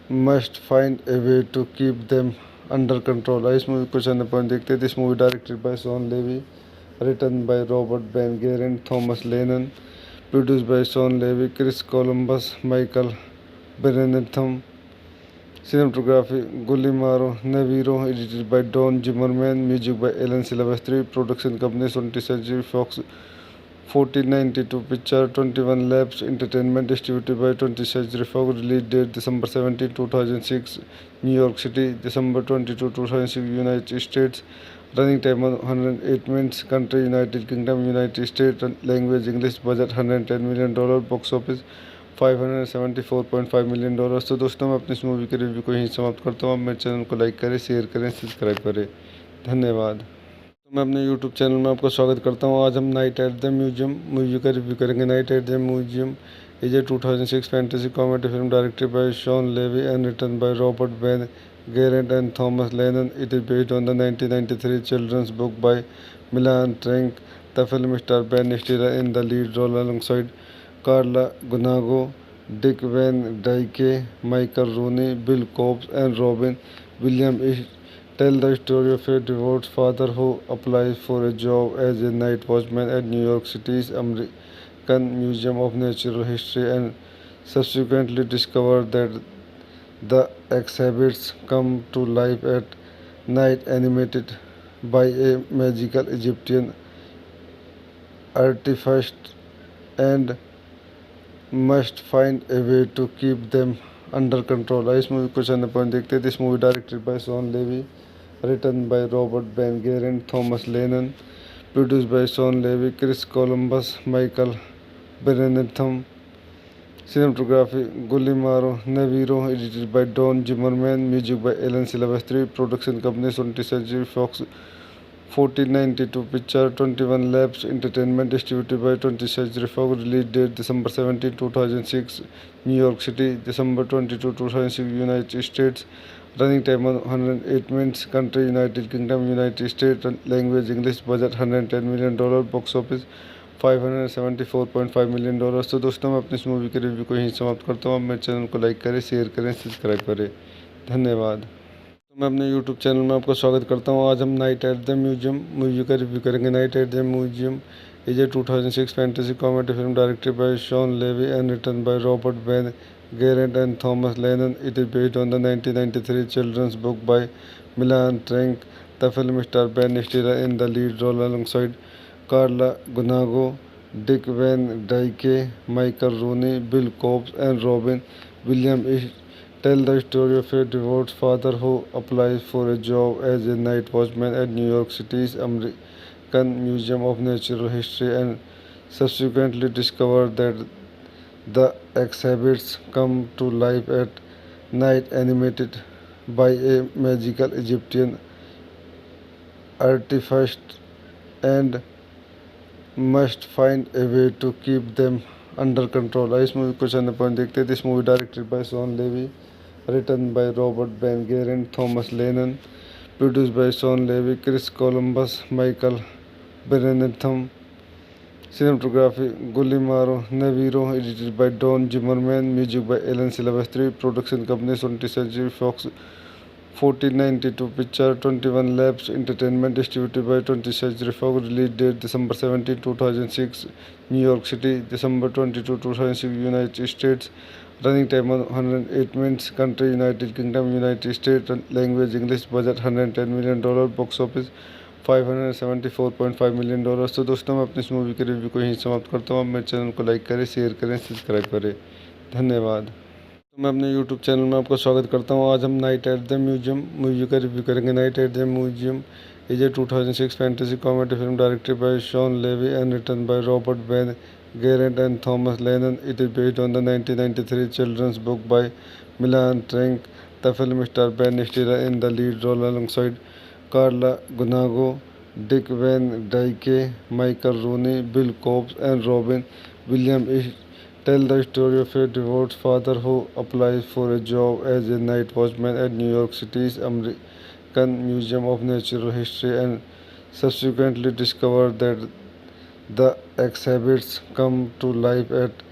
[SPEAKER 1] must find a way to keep them under control. इस movie कुछ अन्य point देखते हैं. This movie directed by Shawn Levy, written by Robert Ben Garant, Thomas Lennon, produced by Sean Levy, Chris Columbus, Michael Berentham. Cinematography Guillermo Navarro, edited by Don Zimmerman, music by Alan Silvestri, production company 20th Century Fox. 1492 picture 21 Labs Entertainment, distributed by 20th Century Fox. Release date December 17, 2006, New York City. December 22, 2006, United States. Running time 108 minutes. Country United Kingdom, United States. Language English. Budget $110 million. Box office $574.5 million. तो दोस्तों मैं अपनी इस movie के review को यहीं समाप्त करता हूँ. आप मेरे चैनल को लाइक करें, शेयर करें, सब्सक्राइब करें. धन्यवाद. तो मैं अपने यूट्यूब चैनल में आपका स्वागत करता हूँ. आज हम night at the museum movie का रिव्यू करेंगे. Night at the museum is a 2006 fantasy comedy film directed by Shawn Levy and written by Robert Ben Garant and Thomas Lennon. It is based on the 1993 children's book by Milan Trenc. The film star Ben Stiller in the lead role alongside Carla Gunago, Dick Van Dyke, Michael Rooney, Bill Cobbs, and Robin Williams tell the story of a divorced father who applies for a job as a night watchman at New York City's American Museum of Natural History and subsequently discovers that the exhibits come to life at night, animated by a magical Egyptian artifact, and must find a way to keep them under control. इस movie कुछ अन्य point देखते हैं. This movie directed by Shawn Levy, written by Robert Ben Garant, Thomas Lennon, produced by Sean Levy, Chris Columbus, Michael Berentham. Cinematography Guillermo Navarro, edited by Don Zimmerman, music by Alan Silvestri, production company 20th Century Fox. 1492 picture 21 Labs Entertainment, distributed by 20th Century Fox. Release date December 17, 2006, New York City. December 22, 2006, United States. Running time 108 minutes. Country United Kingdom, United States. Language English. Budget $110 million. Box office $574.5 million. तो दोस्तों मैं अपनी इस movie के review को यहीं समाप्त करता हूँ. आप मेरे चैनल को लाइक करें, शेयर करें, सब्सक्राइब करें. धन्यवाद. मैं अपने यूट्यूब चैनल में आपका स्वागत करता हूँ. आज हम night at the museum movie का रिव्यू करेंगे. Night at the museum is a 2006 fantasy comedy film directed by Shawn Levy and written by Robert Ben Garant and Thomas Lennon. It is based on the 1993 children's book by Milan Trenc. The film star Ben Stiller in the lead role alongside Carla Gunago, Dick Van Dyke, Michael Rooney, Bill Cobbs, and Robin Williams tell the story of a divorced father who applies for a job as a night watchman at New York City's American Museum of Natural History and subsequently discovered that the exhibits come to life at night animated by a magical Egyptian artifact and must find a way to keep them under control. इस movie को चंद point देखते हैं. This movie directed by Sean Levy, written by Robert Ben Garant, Thomas Lennon, produced by Sean Levy, Chris Columbus, Michael Berentham. Cinematography Guillermo Navarro, edited by Don Zimmerman, music by Alan Silvestri, production company 20th Century Fox. 1492 picture 21 Labs Entertainment, distributed by 20th Century Fox. Release date December 17, 2006, New York City. December 22, 2006, United States. Running time 108 minutes. Country United Kingdom, United States. Language English. Budget $110 million. Box office $574.5 million. तो दोस्तों मैं अपनी इस movie के review को यहीं समाप्त करता हूँ. आप मेरे चैनल को लाइक करें, शेयर करें, सब्सक्राइब करें. धन्यवाद. मैं अपने YouTube चैनल में आपका स्वागत करता हूँ. आज हम night at the museum movie का रिव्यू करेंगे. Night at the museum is a 2006 fantasy comedy film directed by Shawn Levy and written by Robert Ben Garant and Thomas Lennon. It is based on the 1993 children's book by Milan Trank. The film stars Ben Stiller in the lead role alongside Carla Gugino, Dick Van Dyke, Michael Rooney, Bill Cobbs, and Robin Williams. Tell the story of a divorced father who applies for a job as a night watchman at New York City's American Museum of Natural History and subsequently discovers that the exhibits come to life at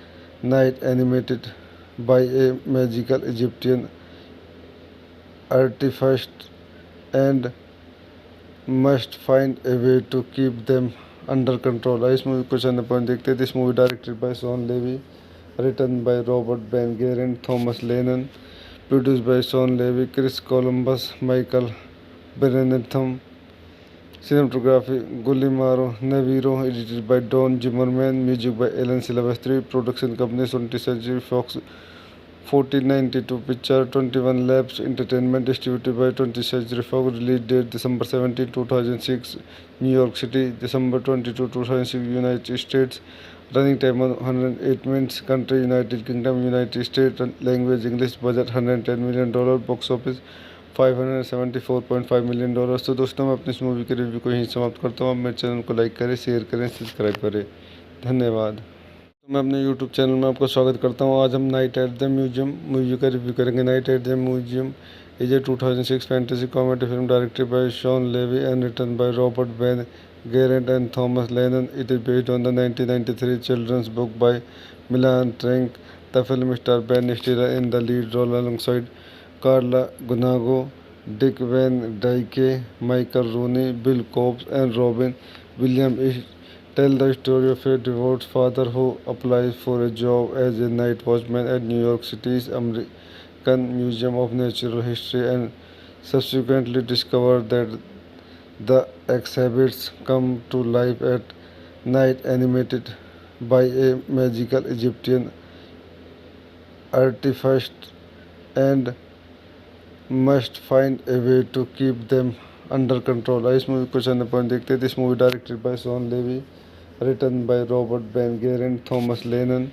[SPEAKER 1] night animated by a magical Egyptian artifact and must find a way to keep them under control. इस movie को चंद point देखते हैं. This movie directed by Shawn Levy, written by Robert Ben Garant, Thomas Lennon, produced by Sean Levy, Chris Columbus, Michael Berentham. Cinematography Guillermo Navarro, edited by Don Zimmerman, music by Alan Silvestri, production company 20th Century Fox. 1492 picture 21 Labs Entertainment, distributed by 20th Century Fox. Release date December 17, 2006, New York City. December 22, 2006, United States. Running time 108 minutes. Country United Kingdom, United States. Language English. Budget $110 million. Box office $574.5 million. तो दोस्तों मैं अपनी इस movie के review को यहीं समाप्त करता हूँ. आप मेरे चैनल को लाइक करें, शेयर करें, सब्सक्राइब करें. धन्यवाद. तो मैं अपने YouTube चैनल में आपका स्वागत करता हूँ. आज हम night at the museum movie का रिव्यू करेंगे. Night at the museum is a 2006 fantasy comedy film directed by Shawn Levy and written by Robert Ben Garant and Thomas Lennon. It is based on the 1993 children's book by Milan Trank. The film stars Ben Stiller in the lead role alongside Carla Gugino, Dick Van Dyke, Michael Rooney, Bill Cobbs, and Robin Williams. Tell the story of a divorced father who applies for a job as a night watchman at New York City's American Museum of Natural History and subsequently discovers that the exhibits come to life at night animated by a magical Egyptian artifact and must find a way to keep them under control. इस movie को चंद point देखते हैं. This movie directed by Sean Levy, written by Robert Ben Garant, Thomas Lennon,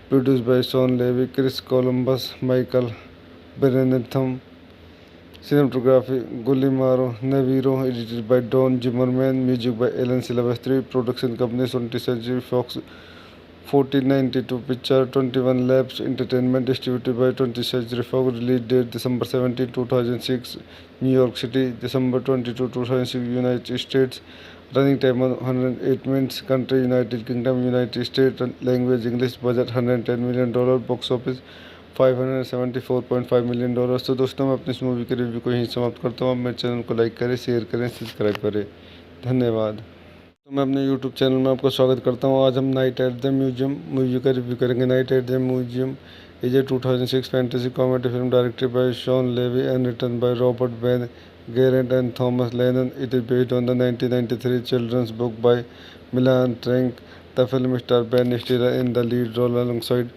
[SPEAKER 1] produced by Sean Levy, Chris Columbus, Michael Berentham. Cinematography Guillermo Navarro, edited by Don Zimmerman, music by Alan Silvestri, production company 20th Century Fox. 1492 picture 21 Labs Entertainment, distributed by 20th Century Fox. Release date December 17, 2006, New York City. December 22, 2006, United States. Running time 108 minutes. Country United Kingdom, United States. Language English. Budget $110 million. Box office $574.5 million. तो दोस्तों मैं अपनी इस movie के review को यहीं समाप्त करता हूँ. आप मेरे चैनल को लाइक करें, शेयर करें, सब्सक्राइब करें. धन्यवाद. तो मैं अपने YouTube चैनल में आपका स्वागत करता हूँ. आज हम night at the museum movie का रिव्यू करेंगे. Night at the museum is a 2006 fantasy comedy film directed by Shawn Levy and written by Robert Ben Garant and Thomas Lennon. It is based on the 1993 children's book by Milan Trank. The film stars Ben Stiller in the lead role alongside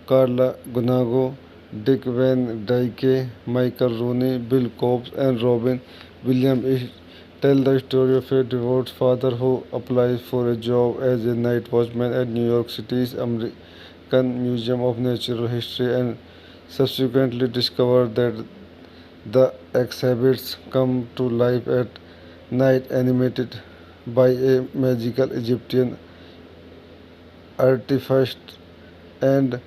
[SPEAKER 1] Carla Gugino, Dick Van Dyke, Michael Rooney, Bill Cobbs, and Robin Williams. tell the story of a divorced father who applies for a job as a night watchman at New York City's American Museum of Natural History and subsequently discovers that the exhibits come to life at night animated by a magical Egyptian artifact and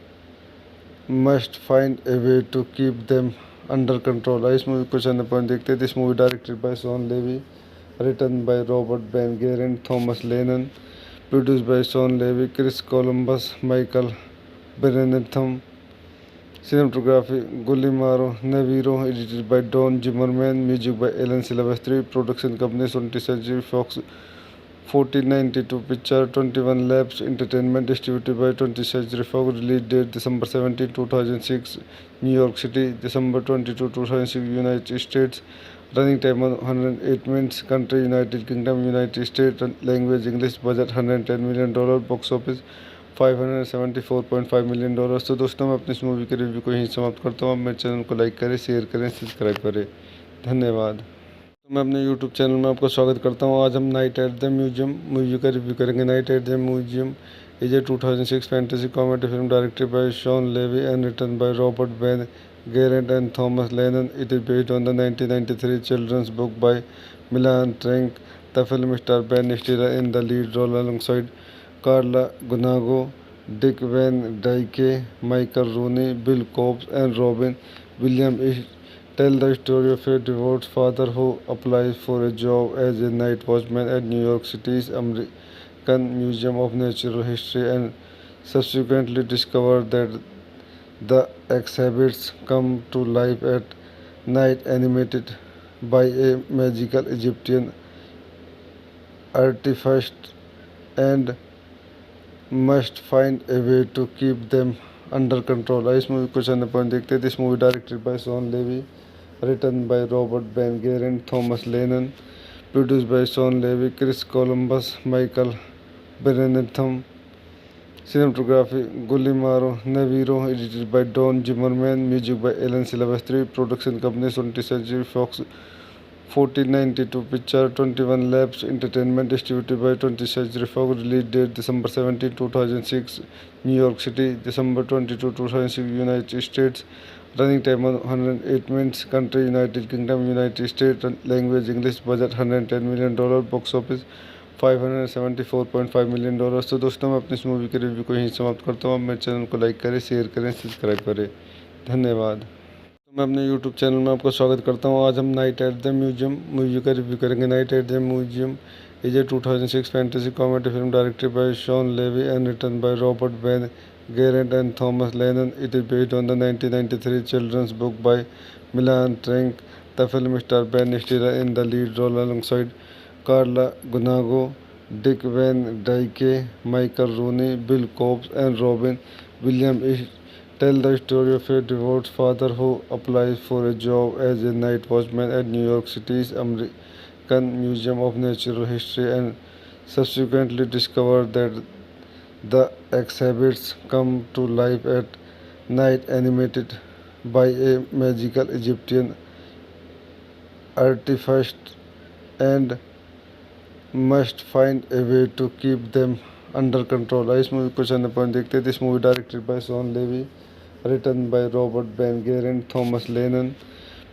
[SPEAKER 1] must find a way to keep them under control. इस movie को channel पर देखते हैं. This movie directed by Sean Levy, written by Robert Ben Garant, Thomas Lennon, produced by Sean Levy, Chris Columbus, Michael Berntham, cinematography Guillermo Navarro, edited by Don Zimmerman, music by Alan Silvestri, production company 20th Century Fox, 1492 picture, 21 Labs Entertainment, distributed by 20th Century Fox, release date December 17, 2006, New York City, December 22, 2006, United States, running time 108 minutes, country United Kingdom, United States, language English, budget $110 million, box office $574.5 million. तो दोस्तों मैं अपनी इस movie के review को यहीं समाप्त करता हूँ. आप मेरे चैनल को लाइक करें, शेयर करें, सब्सक्राइब करें. धन्यवाद. मैं अपने YouTube चैनल में आपका स्वागत करता हूँ. आज हम night at the museum movie का रिव्यू करेंगे. Night at the museum is a 2006 fantasy comedy film directed by Shawn Levy and written by Robert Ben Garant and Thomas Lennon. It is based on the 1993 children's book by Milan Trank. The film stars Ben Stiller in the lead role alongside Carla Gunago, Dick Van Dyke, Michael Rooney, Bill Cobbs, and Robin Williams. It tells the story of a divorced father who applies for a job as a night watchman at New York City's American Museum of Natural History and subsequently discovers that the exhibits come to life at night animated by a magical Egyptian artifact and must find a way to keep them under control. इस movie को channel पर देखते हैं. This movie directed by Sean Levy, written by Robert Ben Garant, Thomas Lennon, produced by Sean Levy, Chris Columbus, Michael Berntham, cinematography Guillermo Navarro, edited by Don Zimmerman, music by Alan Silvestri, production company 20th Century Fox, 1492 picture, 21 Labs Entertainment, distributed by 20th Century Fox, release date December 17, 2006, New York City, December 22, 2006, United States, running time 108 minutes, country United Kingdom, United States, language English, budget $110 million, box office $574.5 million. तो दोस्तों मैं अपनी इस movie के review को यहीं समाप्त करता हूँ. आप मेरे चैनल को लाइक करें, शेयर करें, सब्सक्राइब करें. धन्यवाद. तो मैं अपने YouTube चैनल में आपका स्वागत करता हूँ. आज हम night at the museum movie का रिव्यू करेंगे. Night at the museum is a 2006 fantasy comedy film directed by Shawn Levy and written by Robert Ben Garant and Thomas Lennon. It is based on the 1993 children's book by Milan Trank. The film stars Ben Stiller in the lead role alongside Carla Gunago, Dick Van Dyke, Michael Rooney, Bill Cobbs, and Robin Williams. It tells the story of a divorced father who applies for a job as a night watchman at New York City's American Museum of Natural History and subsequently discovers that the exhibits come to life at night animated by a magical Egyptian artifact and must find a way to keep them under control. इस movie को channel पर देखते हैं. This movie directed by Sean Levy, written by Robert Ben Garant, Thomas Lennon,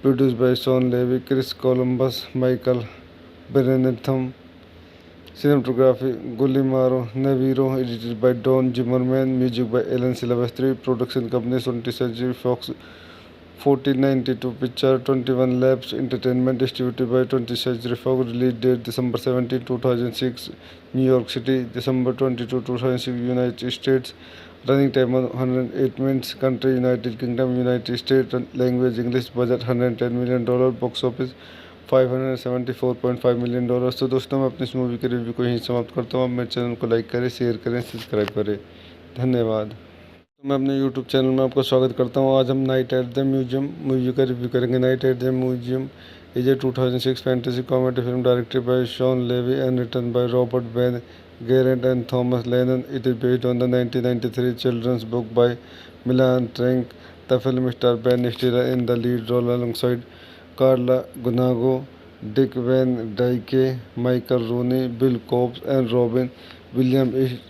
[SPEAKER 1] produced by Sean Levy, Chris Columbus, Michael Berntham, cinematography Guillermo Navarro, edited by Don Zimmerman, music by Alan Silvestri, production company 20th Century Fox, 1492 picture, 21 Labs Entertainment, distributed by 20th Century Fox, release date December 17, 2006, New York City, December 22, 2006, United States, running time 108 minutes, country United Kingdom, United States, language English, budget $110 million, box office $574.5 million. तो दोस्तों मैं अपनी इस movie के review को यहीं समाप्त करता हूँ. आप मेरे चैनल को लाइक करें, शेयर करें, सब्सक्राइब करें. धन्यवाद. तो मैं अपने YouTube चैनल में आपका स्वागत करता हूँ. आज हम night at the museum movie का रिव्यू करेंगे. Night at the museum is a 2006 fantasy comedy film directed by Shawn Levy and written by Robert Ben Garant and Thomas Lennon. It is based on the 1993 children's book by Milan Trank. The film stars Ben Stiller in the lead role alongside Carla Gunago, Dick Van Dyke, Michael Rooney, Bill Cobbs, and Robin Williams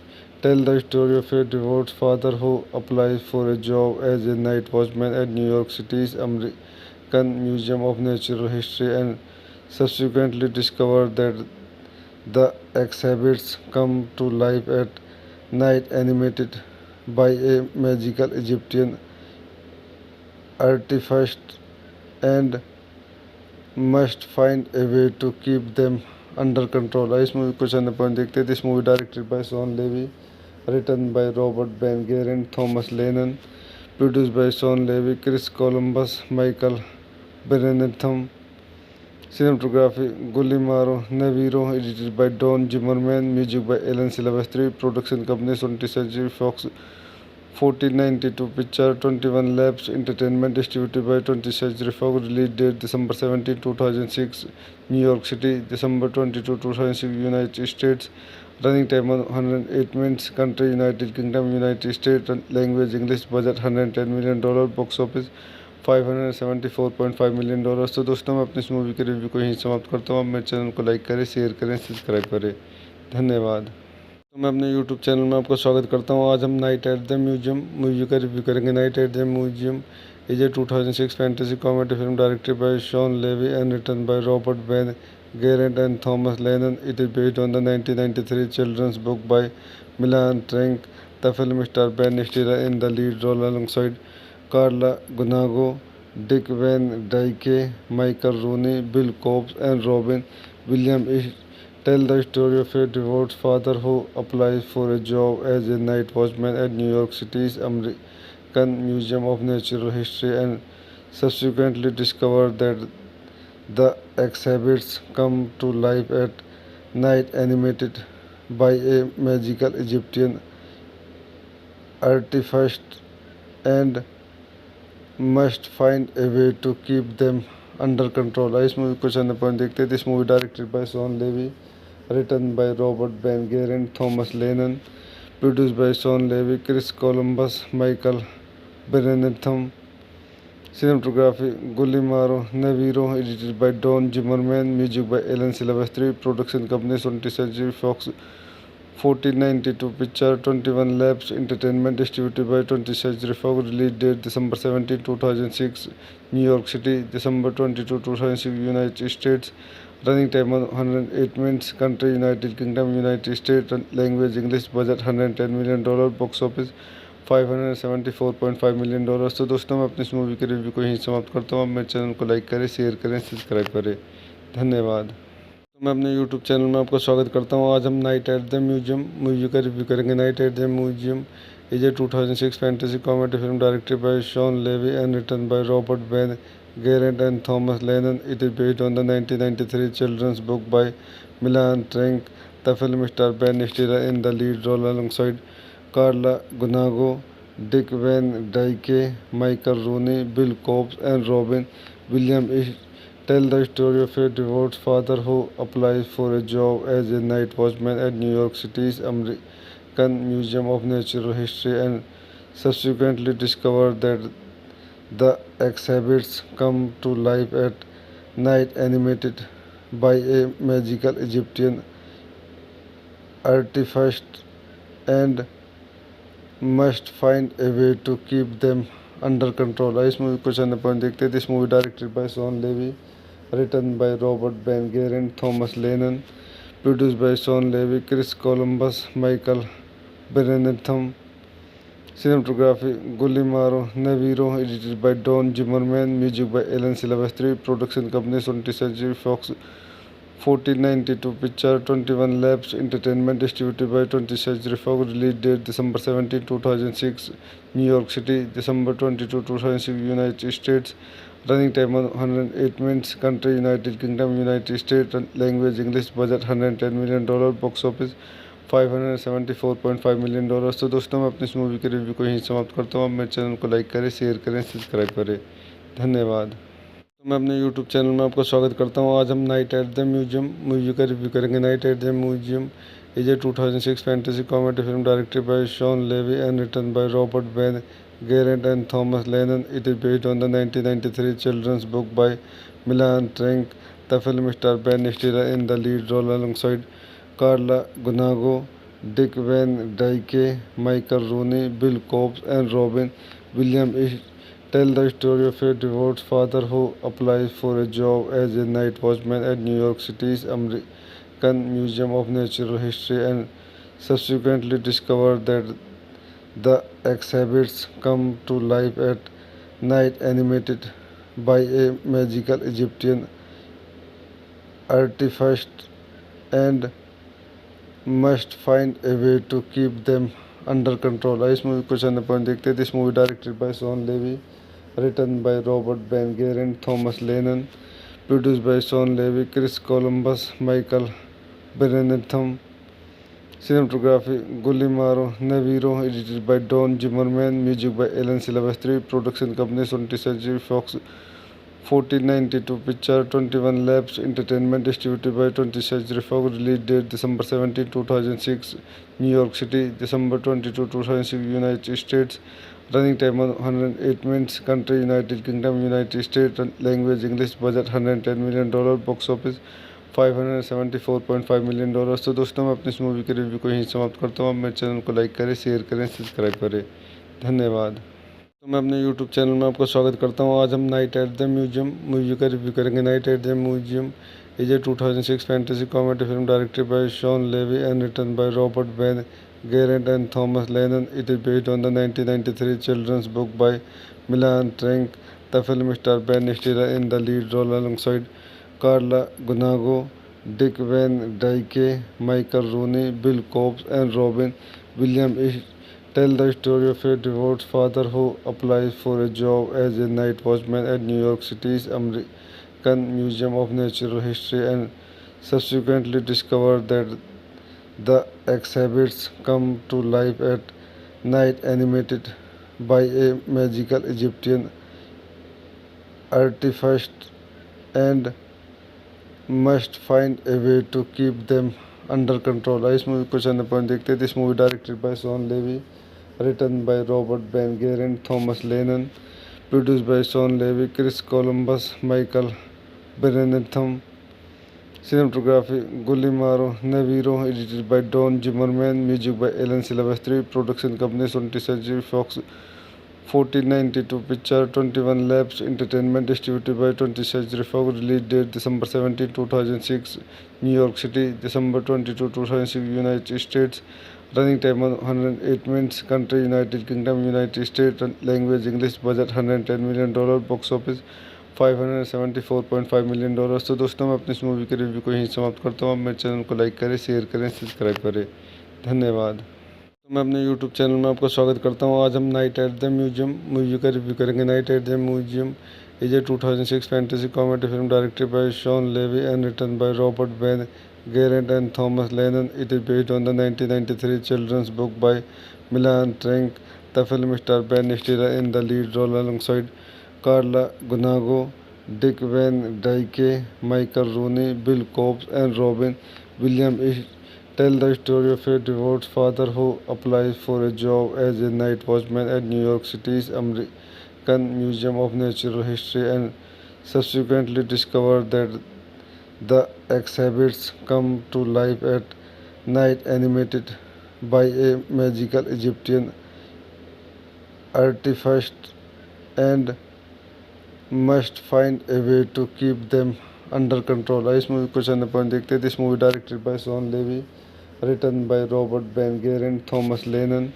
[SPEAKER 1] tell the story of a divorced father who applies for a job as a night watchman at New York City's American Museum of Natural History and subsequently discovers that the exhibits come to life at night animated by a magical Egyptian artifact and must find a way to keep them under control. इस movie को चंद point देखते हैं. This movie directed by Sean Levy, written by Robert Ben Garant, Thomas Lennon, produced by Sean Levy, Chris Columbus, Michael Brennatham. Cinematography Guillermo Navarro, edited by Don Zimmerman, music by Alan Silvestri, production company 20th Century Fox, 1492 picture, 21 Labs Entertainment, distributed by 20th Century Fox, release date December 17, 2006, New York City, December 22, 2006, United States, running time 108 minutes, country United Kingdom, United States, language English, budget $110 million, box office $574.5 million. तो दोस्तों मैं अपनी इस movie के review को यहीं समाप्त करता हूँ. आप मेरे चैनल को लाइक करें, शेयर करें, सब्सक्राइब करें. धन्यवाद. तो मैं अपने यूट्यूब चैनल में आपका स्वागत करता हूँ. आज हम night at the museum movie का रिव्यू करेंगे. Night at the museum is a 2006 fantasy comedy film directed by Shawn Levy and written by Robert Ben Garant and Thomas Lennon. It is based on the 1993 children's book by Milan Trenc. The film star Ben Stiller in the lead role alongside Carla Gunago, Dick Van Dyke, Michael Rooney, Bill Cobbs, and Robin Williams tell the story of a divorced father who applies for a job as a night watchman at New York City's American Museum of Natural History and subsequently discovers that the exhibits come to life at night animated by a magical Egyptian artifact and must find a way to keep them under control. इस movie को चंद point देखते हैं. This movie directed by Shawn Levy, written by Robert Ben Garant, Thomas Lennon, produced by Sean Levy, Chris Columbus, Michael Brennatham. Cinematography Guillermo Navarro, edited by Don Zimmerman, music by Alan Silvestri, production company 20th Century Fox, 1492 picture, 21 Labs Entertainment, distributed by 20th Century Fox, release date December 17, 2006, New York City, December 22, 2006, United States, running time 108 minutes, country United Kingdom, United States, language English, budget $110 million, box office $574.5 million. तो दोस्तों मैं अपनी इस movie के review को यहीं समाप्त करता हूँ. आप मेरे चैनल को लाइक करें, शेयर करें, सब्सक्राइब करें. धन्यवाद. तो मैं अपने यूट्यूब चैनल में आपका स्वागत करता हूँ. आज हम night at the museum movie का रिव्यू करेंगे. Night at the museum is a 2006 fantasy comedy film directed by Shawn Levy and written by Robert Ben Garant and Thomas Lennon. It is based on the 1993 children's book by Milan Trenc. The film star Ben Stiller in the lead role alongside Carla Gunago, Dick Van Dyke, Michael Rooney, Bill Cobbs, and Robin Williams tell the story of a divorced father who applies for a job as a night watchman at New York City's American Museum of Natural History and subsequently discovers that the exhibits come to life at night animated by a magical Egyptian artifact and must find a way to keep them under control. इस movie को चंद point देखते हैं. This movie directed by Shawn Levy, written by Robert Ben Garant, Thomas Lennon, produced by Sean Levy, Chris Columbus, Michael Brennatham. Cinematography Guillermo Navarro, edited by Don Zimmerman, music by Alan Silvestri, production company 20th Century Fox, 1492 picture, 21 Labs Entertainment, distributed by 20th Century Fox, release date December 17, 2006, New York City, December 22, 2006, United States, running time 108 minutes, country United Kingdom, United States, language English, budget $110 million, box office $574.5 million. तो दोस्तों मैं अपनी इस movie के review को यहीं समाप्त करता हूँ. आप मेरे चैनल को लाइक करें, शेयर करें, सब्सक्राइब करें. धन्यवाद. तो मैं अपने यूट्यूब चैनल में आपका स्वागत करता हूँ. आज हम night at the museum movie का रिव्यू करेंगे. Night at the museum is a 2006 fantasy comedy film directed by Shawn Levy and written by Robert Ben Garant and Thomas Lennon. It is based on the 1993 children's book by Milan Trenc. The film stars Ben Stiller in the lead role alongside Carla Gunago, Dick Van Dyke, Michael Rooney, Bill Cobbs, and Robin Williams. It tells the story of a divorced father who applies for a job as a night watchman at New York City's American Museum of Natural History and subsequently discovers that the exhibits come to life at night, animated by a magical Egyptian artifact, and must find a way to keep them under control. इस movie को चंद point देखते हैं. This movie directed by Sean Levy, written by Robert Ben Garant, Thomas Lennon, produced by Sean Levy, Chris Columbus, Michael Berntham. Cinematography Guillermo Navarro, edited by Don Zimmerman, music by Alan Silvestri, production company 20th Century Fox, 1492 picture, 21 Labs Entertainment, distributed by 20th Century Fox, release date December 17, 2006, New York City, December 22, 2006, United States, running time 108 minutes, country United Kingdom, United States, language English, budget $110 million, box office $574.5 million. तो दोस्तों मैं अपनी इस movie के review को यहीं समाप्त करता हूँ. आप मेरे चैनल को लाइक करें, शेयर करें, सब्सक्राइब करें. धन्यवाद. तो मैं अपने यूट्यूब चैनल में आपका स्वागत करता हूँ. आज हम night at the museum movie का रिव्यू करेंगे. Night at the museum is a 2006 fantasy comedy film directed by Shawn Levy and written by Robert Ben Garant and Thomas Lennon. It is based on the 1993 children's book by Milan Trank. The film stars Ben Stiller in the lead role alongside Carla Gunago, Dick Van Dyke, Michael Rooney, Bill Cobbs, and Robin Williams. It tells the story of a divorced father who applies for a job as a night watchman at New York City's American Museum of Natural History and subsequently discovers that the exhibits come to life at night, animated by a magical Egyptian artifact, and must find a way to keep them under control. इस movie को चंद point देखते हैं. This movie directed by Shawn Levy, written by Robert Ben Garant, Thomas Lennon, produced by Sean Levy, Chris Columbus, Michael Berntham. Cinematography Guillermo Navarro, edited by Don Zimmerman, music by Alan Silvestri, production company 20th Century Fox, 1492 picture, 21 Labs Entertainment, distributed by 20th Century Fox, release date December 17, 2006, New York City, December 22, 2006, United States, running time 108 minutes, country United Kingdom, United States, language English, budget $110 million, box office $574.5 million. तो दोस्तों मैं अपनी इस movie के review को यहीं समाप्त करता हूँ. आप मेरे चैनल को लाइक करें, शेयर करें, सब्सक्राइब करें. धन्यवाद. तो मैं अपने यूट्यूब चैनल में आपका स्वागत करता हूँ. आज हम night at the museum movie का रिव्यू करेंगे. Night at the museum is a 2006 fantasy comedy film directed by Shawn Levy and written by Robert Ben Garant and Thomas Lennon. It is based on the 1993 children's book by Milan Trank. The film stars Ben Stiller in the lead role alongside Carla Gunago, Dick Van Dyke, Michael Rooney, Bill Cobbs, and Robin Williams. It tells the story of a divorced father who applies for a job as a night watchman at New York City's American Museum of Natural History and subsequently discovers that the exhibits come to life at night, animated by a magical Egyptian artifact, and must find a way to keep them under control. इस movie को चंद point देखते हैं. This movie directed by Shawn Levy, written by Robert Ben Garant, Thomas Lennon,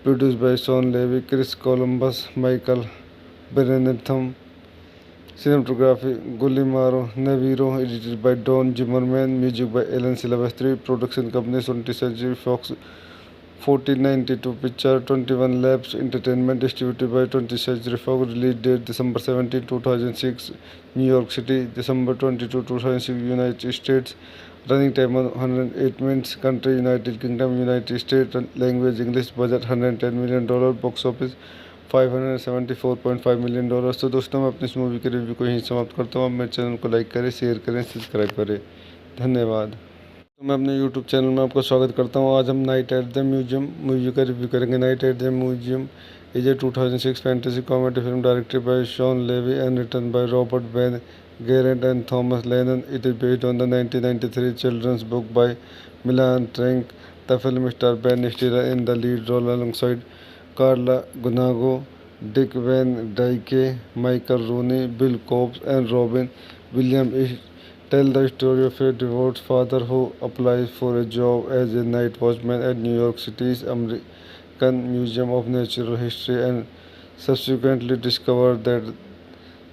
[SPEAKER 1] produced by Sean Levy, Chris Columbus, Michael Berntham. Cinematography Guillermo Navarro, edited by Don Zimmerman, music by Alan Silvestri, production company 20th Century Fox, 1492 picture, 21 Labs Entertainment, distributed by 20th Century Fox, release date December 17, 2006, New York City, December 22, 2006, United States, running time 108 minutes, country United Kingdom, United States, language English, budget $110 million, box office $574.5 million. तो दोस्तों मैं अपनी इस movie के review को यहीं समाप्त करता हूँ. आप मेरे चैनल को लाइक करें, शेयर करें, सब्सक्राइब करें. धन्यवाद. तो मैं अपने यूट्यूब चैनल में आपका स्वागत करता हूँ. आज हम night at the museum movie का रिव्यू करेंगे. Night at the museum is a 2006 fantasy comedy film directed by Shawn Levy and written by Robert Ben Geraint and Thomas Lennon. It is based on the 1993 children's book by Milan Trank. The film stars Ben Stiller in the lead role alongside Carla Gunago, Dick Van Dyke, Michael Rooney, Bill Cobbs, and Robin Williams. It tells the story of a divorced father who applies for a job as a night watchman at New York City's American Museum of Natural History and subsequently discovers that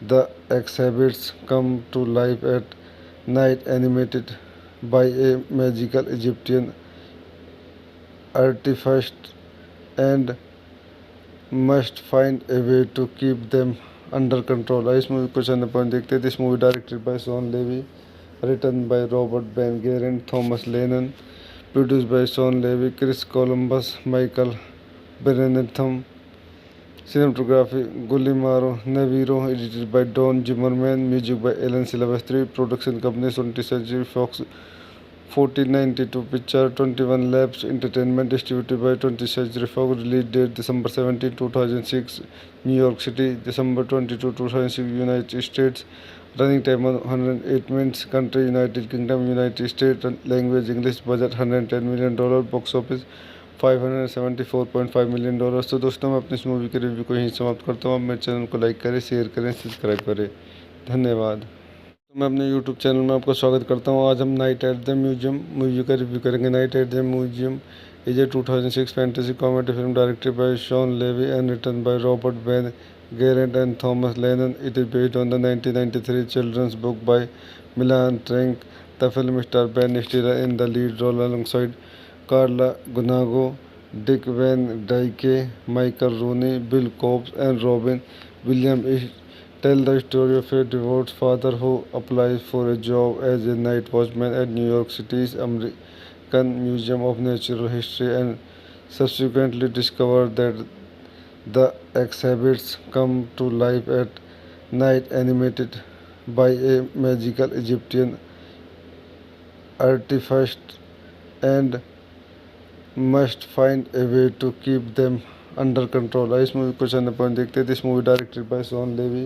[SPEAKER 1] the exhibits come to life at night, animated by a magical Egyptian artifact, and must find a way to keep them under control. इस movie को चंद point देखते हैं. This movie directed by Sean Levy, written by Robert Ben Geraint, Thomas Lennon, produced by Sean Levy, Chris Columbus, Michael Berentham. Cinematography Guillermo Navarro, edited by Don Zimmerman, music by Alan Silvestri, production company 20th Century Fox, 1492 picture, 21 Labs Entertainment, distributed by 20th Century Fox, release date December 17, 2006, New York City, December 22, 2006, United States, running time 108 minutes, country United Kingdom, United States, language English, budget $110 million, box office $574.5 million. तो दोस्तों मैं अपनी इस movie के review को यहीं समाप्त करता हूँ. आप मेरे चैनल को लाइक करें, शेयर करें, सब्सक्राइब करें. धन्यवाद. तो मैं अपने यूट्यूब चैनल में आपका स्वागत करता हूँ. आज हम night at the museum movie का रिव्यू करेंगे. Night at the museum is a 2006 fantasy comedy film directed by Shawn Levy and written by Robert Ben Garant and Thomas Lennon. It is based on the 1993 children's book by Milan Trenc. The film star Ben Stiller in the lead role alongside Carla Gunago, Dick Van Dyke, Michael Rooney, Bill Cobbs, and Robin Williams. It tells the story of a divorced father who applies for a job as a night watchman at New York City's American Museum of Natural History and subsequently discovers that the exhibits come to life at night, animated by a magical Egyptian artifact, and must find a way to keep them under control. इस movie को चंद point देखते हैं. This movie directed by Sean Levy,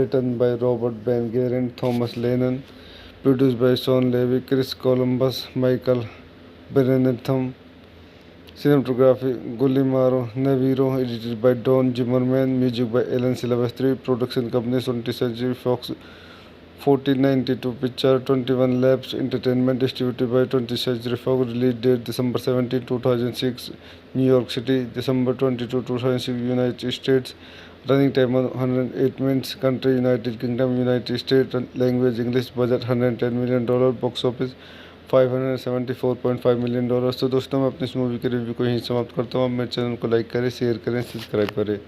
[SPEAKER 1] written by Robert Ben Geraint, Thomas Lennon, produced by Sean Levy, Chris Columbus, Michael Berentham. Cinematography Guillermo Navarro, edited by Don Zimmerman, music by Alan Silvestri, production company 20th Century Fox, 1492 picture, 21 Labs Entertainment, distributed by 20th Century Fox, release date December 17, 2006, New York City, December 22, 2006, United States, running time 108 minutes, country United Kingdom, United States, language English, budget $110 million, box office $574.5 million. तो दोस्तों मैं अपनी इस movie के review को यहीं समाप्त करता हूँ. आप मेरे चैनल को लाइक करें, शेयर करें, सब्सक्राइब करें.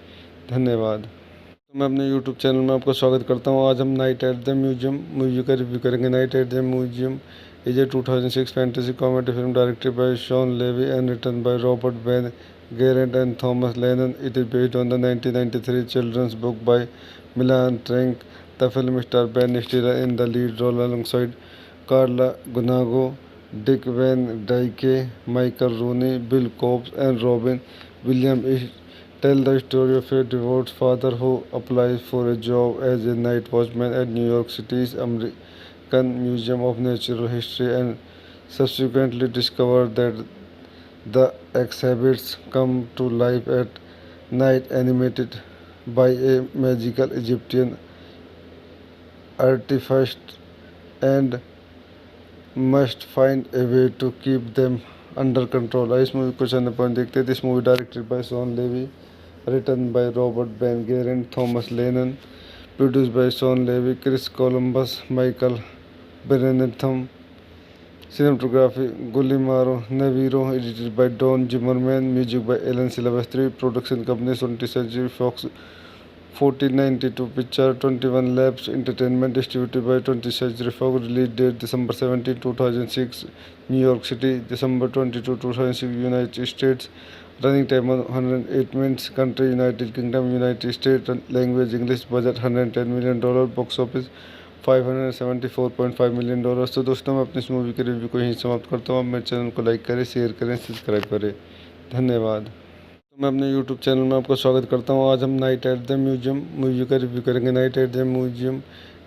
[SPEAKER 1] धन्यवाद. तो मैं अपने यूट्यूब चैनल में आपका स्वागत करता हूँ. आज हम night at the museum movie का रिव्यू करेंगे. Night at the museum is a 2006 fantasy comedy film directed by Shawn Levy and written by Robert Ben Garant and Thomas Lennon. It is based on the 1993 children's book by Milan Trenc. The film star Ben Stiller in the lead role alongside Carla Gunago, Dick Van Dyke, Michael Rooney, Bill Cobbs, and Robin Williams. It tells the story of a divorced father who applies for a job as a night watchman at New York City's American Museum of Natural History and subsequently discovers that the exhibits come to life at night, animated by a magical Egyptian artifact, and must find a way to keep them under control. इस movie को चंद point देखते हैं. This movie directed by Sean Levy, written by Robert Ben Geraint, Thomas Lennon, produced by Sean Levy, Chris Columbus, Michael Berentham. Cinematography Guillermo Navarro, edited by Don Zimmerman, music by Alan Silvestri, production company 20th Century Fox, 1492 picture, 21 Labs Entertainment, distributed by 20th Century Fox, release date December 17, 2006, New York City, December 22, 2006, United States, running time 108 minutes, country United Kingdom, United States, language English, budget $110 million, box office $574.5 million. तो दोस्तों मैं अपनी इस movie के review को यहीं समाप्त करता हूँ. आप मेरे चैनल को लाइक करें, शेयर करें, सब्सक्राइब करें. धन्यवाद. तो मैं अपने यूट्यूब चैनल में आपका स्वागत करता हूँ. आज हम night at the museum movie का रिव्यू करेंगे. Night at the museum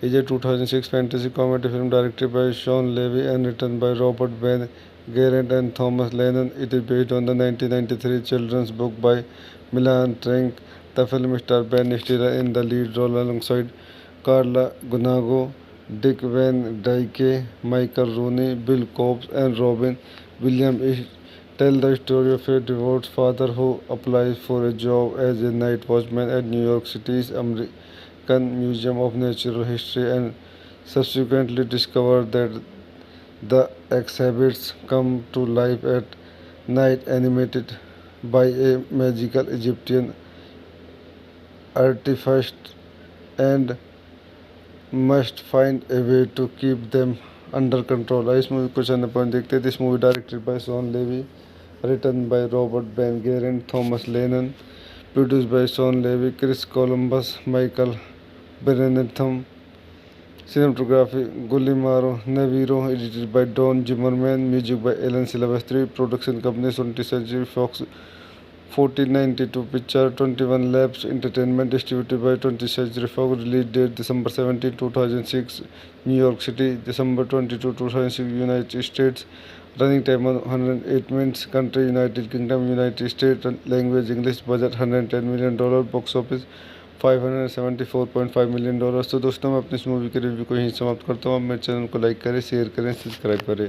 [SPEAKER 1] is a 2006 fantasy comedy film directed by Sean Levy and written by Robert Ben Garrett and Thomas Lennon. It is based on the 1993 children's book by Milan Trank. The film stars Ben Stiller in the lead role alongside Carla Gunago, Dick Van Dyke, Michael Rooney, Bill Cobbs, and Robin Williams. It tells the story of a divorced father who applies for a job as a night watchman at New York City's American Museum of Natural History and subsequently discovers that the exhibits come to life at night animated by a magical Egyptian artifact and must find a way to keep them under control. इस movie को channel point देखते हैं. This movie directed by Sean Levy, written by Robert Ben Garrett, Thomas Lennon, produced by Sean Levy, Chris Columbus, Michael Berntham. Cinematography Guillermo Navarro, edited by Don Zimmerman, music by Alan Silvestri. Production company 20th Century Fox. 1492 picture 21 Labs Entertainment, distributed by 20th Century Fox. Release date December 17, 2006, New York City. December 22, 2006, United States. Running time 108 minutes. Country United Kingdom, United States. Language English. Budget $110 million. Box office $574.5 million. तो दोस्तों मैं अपनी इस movie के review को यहीं समाप्त करता हूँ. आप मेरे चैनल को लाइक करें, शेयर करें, सब्सक्राइब करें.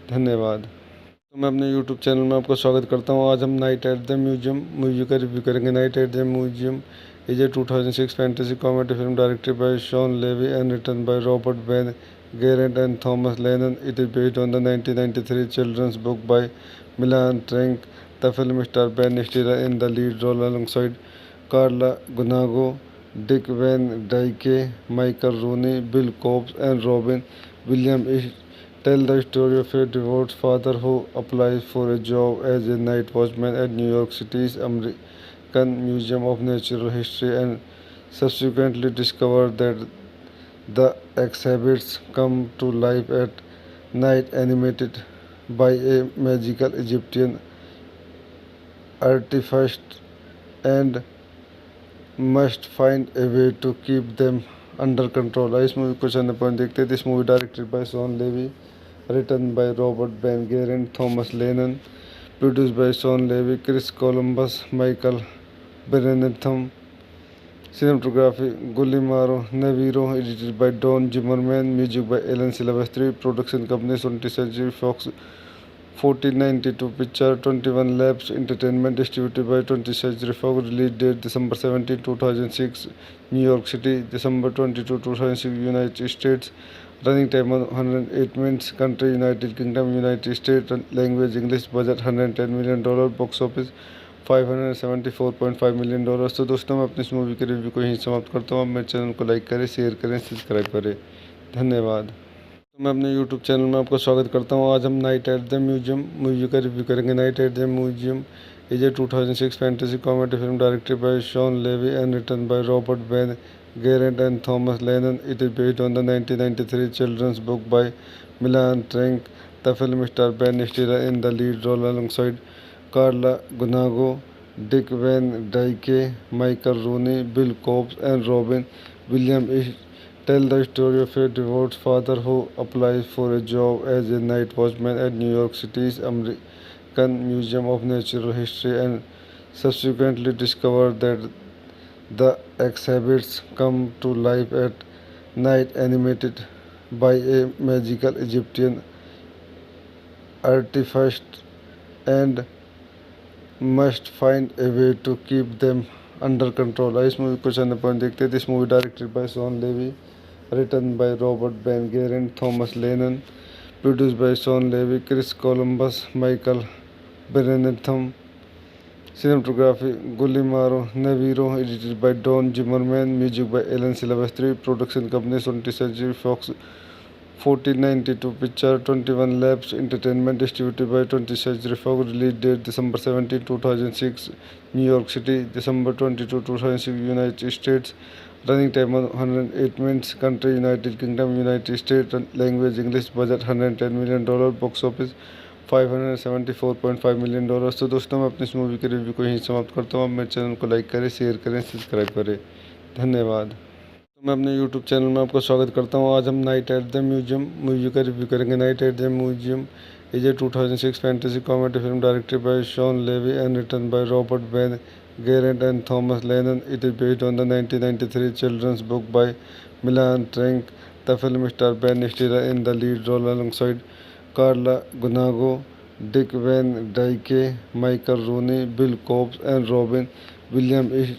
[SPEAKER 1] धन्यवाद. तो मैं अपने यूट्यूब चैनल में आपका स्वागत करता हूँ. आज हम night at the museum movie का रिव्यू करेंगे. Night at the museum is a 2006 fantasy comedy film directed by Shawn Levy and written by Robert Ben Garrett and Thomas Lennon. It is based on the 1993 children's book by Milan Trank. The film stars Ben Stiller in the lead role alongside Carla Gunago, Dick Van Dyke, Michael Rooney, Bill Cobbs, and Robin Williams. It tells the story of a divorced father who applies for a job as a night watchman at New York City's American Museum of Natural History and subsequently discovers that the exhibits come to life at night animated by a magical Egyptian artifact and must find a way to keep them under control. इस movie को channel point देखते हैं. This movie directed by Shawn Levy, written by Robert Ben Garrett, Thomas Lennon, produced by Sean Levy, Chris Columbus, Michael Berntham. Cinematography Guillermo Navarro, edited by Don Zimmerman, music by Alan Silvestri. Production company 20th Century Fox. 1492 picture 21 Labs Entertainment, distributed by 20th Century Fox. Release date December 17, 2006, New York City. December 22, 2006, United States. Running time 108 minutes. Country United Kingdom, United States. Language English. Budget $110 million. Box office $574.5 million. तो दोस्तों मैं अपनी इस movie के review को यहीं समाप्त करता हूँ. आप मेरे चैनल को लाइक करें, शेयर करें, सब्सक्राइब करें. धन्यवाद. तो मैं अपने यूट्यूब चैनल में आपका स्वागत करता हूँ. आज हम night at the museum movie का रिव्यू करेंगे. Night at the museum is a 2006 fantasy comedy film directed by Shawn Levy and written by Robert Ben Garrett and Thomas Lennon. It is based on the 1993 children's book by Milan Trank. The film stars Ben Stiller in the lead role alongside Carla Gunago, Dick Van Dyke, Michael Rooney, Bill Cobbs, and Robin Williams. It tells the story of a divorced father who applies for a job as a night watchman at New York City's American Museum of Natural History and subsequently discovers that the exhibits come to life at night animated by a magical Egyptian artifact and must find a way to keep them under control. इस movie को channel point देखते हैं. This movie directed by Shawn Levy, written by Robert Ben Garrett, Thomas Lennon, produced by Sean Levy, Chris Columbus, Michael Berntham. Cinematography Guillermo Navarro, edited by Don Zimmerman, music by Alan Silvestri. Production company 20th Century Fox. 1492 picture 21 Labs Entertainment, distributed by 20th Century Fox. Release date December 17, 2006, New York City. December 22, 2006, United States. Running time 108 minutes. Country United Kingdom, United States. Language English. Budget $110 million. Box office $574.5 million. तो दोस्तों मैं अपनी इस movie के review को यहीं समाप्त करता हूँ. आप मेरे चैनल को लाइक करें, शेयर करें, सब्सक्राइब करें. धन्यवाद. मैं अपने यूट्यूब चैनल में आपका स्वागत करता हूँ। आज हम night at the museum movie का रिव्यू करेंगे। Night at the museum is a 2006 fantasy comedy film directed by Shawn Levy and written by Robert Ben Garant and Thomas Lennon. It is based on the 1993 children's book by Milan Trank. The film stars Ben Stiller in the lead role alongside Carla Gunago, Dick Van Dyke, Michael Rooney, Bill Cobbs, and Robin Williams.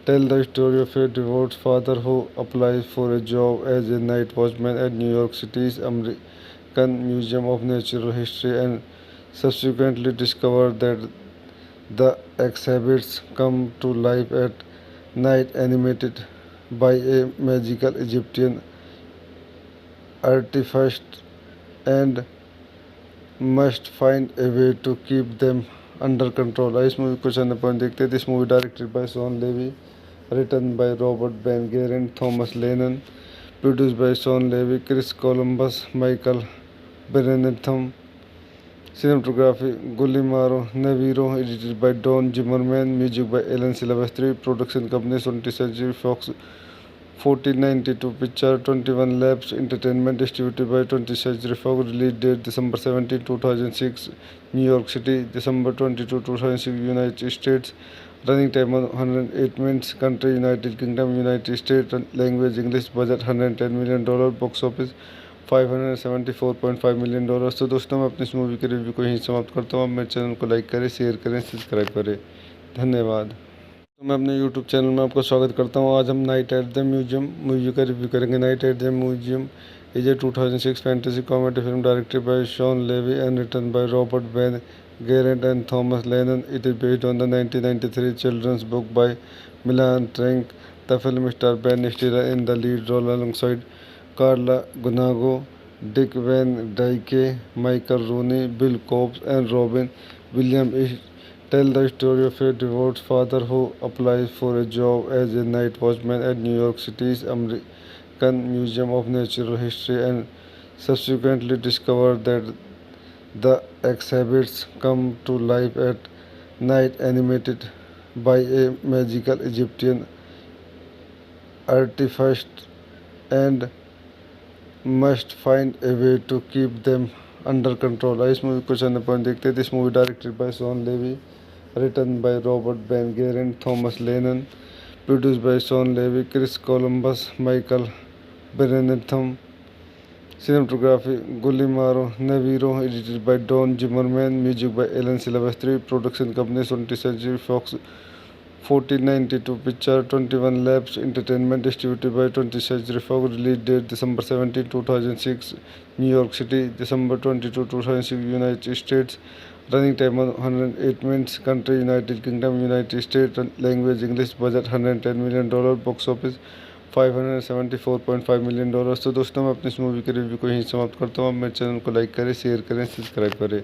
[SPEAKER 1] Tell the story of a divorced father who applies for a job as a night watchman at New York City's American Museum of Natural History and subsequently discovers that the exhibits come to life at night animated by a magical Egyptian artifact and must find a way to keep them under control. इस movie को चलने point देखते हैं. This movie directed by Shawn Levy, written by Robert Ben Garant, Thomas Lennon, produced by Sean Levy, Chris Columbus, Michael Berentham. Cinematography Guillermo Navarro, edited by Don Zimmerman, music by Alan Silvestri, production company 20th Century Fox, 1492 picture, 21 Labs Entertainment, distributed by 20th Century Fox, release date December 17, 2006, New York City, December 22, 2006, United States, running time 108 minutes, country United Kingdom, United States, language English, budget $110 million, box office $574.5 million. तो दोस्तों मैं अपनी इस movie के review को यहीं समाप्त करता हूँ. आप मेरे चैनल को लाइक करें, शेयर करें, सब्सक्राइब करें. धन्यवाद. तो मैं अपने यूट्यूब चैनल में आपका स्वागत करता हूँ. आज हम night at the museum movie का रिव्यू करेंगे. Night at the museum is a 2006 fantasy comedy film directed by Shawn Levy and written by Robert Ben Garant and Thomas Lennon. It is based on the 1993 children's book by Milan Trank. The film stars Ben Stiller in the lead role alongside Carla Gunago, Dick Van Dyke, Michael Rooney, Bill Cobbs, and Robin Williams. Tell the story of a divorced father who applies for a job as a night watchman at New York City's American Museum of Natural History and subsequently discovers that the exhibits come to life at night animated by a magical Egyptian artifact and must find a way to keep them under control. इस movie को चलने point देखते हैं. This movie directed by Shawn Levy, written by Robert Ben Garant, Thomas Lennon, produced by Sean Levy, Chris Columbus, Michael Berentham. Cinematography Guillermo Navarro, edited by Don Zimmerman, music by Alan Silvestri, production company 20th Century Fox, 1492 picture, 21 Labs Entertainment, distributed by 20th Century Fox, release date December 17, 2006, New York City, December 22, 2006, United States, running time 108 minutes, country United Kingdom, United States, language English, budget $110 million, box office $574.5 million. तो दोस्तों मैं अपनी इस movie के review को यहीं समाप्त करता हूँ. आप मेरे चैनल को लाइक करें, शेयर करें, सब्सक्राइब करें.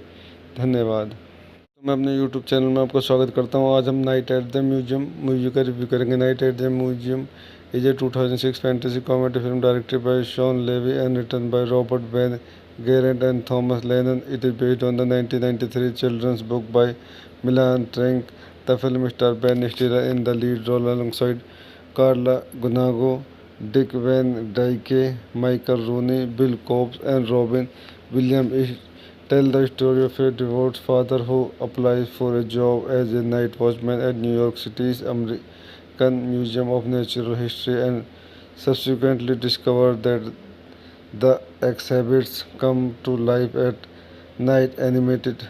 [SPEAKER 1] धन्यवाद. तो मैं अपने यूट्यूब चैनल में आपका स्वागत करता हूँ. आज हम night at the museum movie का रिव्यू करेंगे. Night at the museum is a 2006 fantasy comedy film directed by Shawn Levy and written by Robert Ben Garant and Thomas Lennon. It is based on the 1993 children's book by Milan Trank. The film stars Ben Stiller in the lead role alongside Carla Gunago, Dick Van Dyke, Michael Rooney, Bill Cobbs, and Robin Williams. Tell the story of a divorced father who applies for a job as a night watchman at New York City's American Museum of Natural History and subsequently discovers that the exhibits come to life at night animated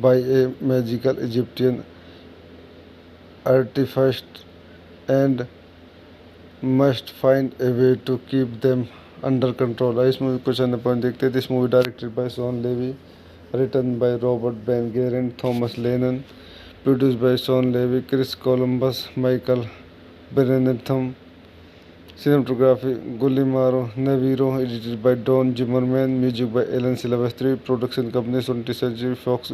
[SPEAKER 1] by a magical Egyptian artifact and must find a way to keep them under control. इस movie को चलने point देखते हैं. This movie directed by Shawn Levy, written by Robert Ben Garant, Thomas Lennon, produced by Sean Levy, Chris Columbus, Michael Berentham. Cinematography Guillermo Navarro, edited by Don Zimmerman, music by Alan Silvestri, production company 20th Century Fox,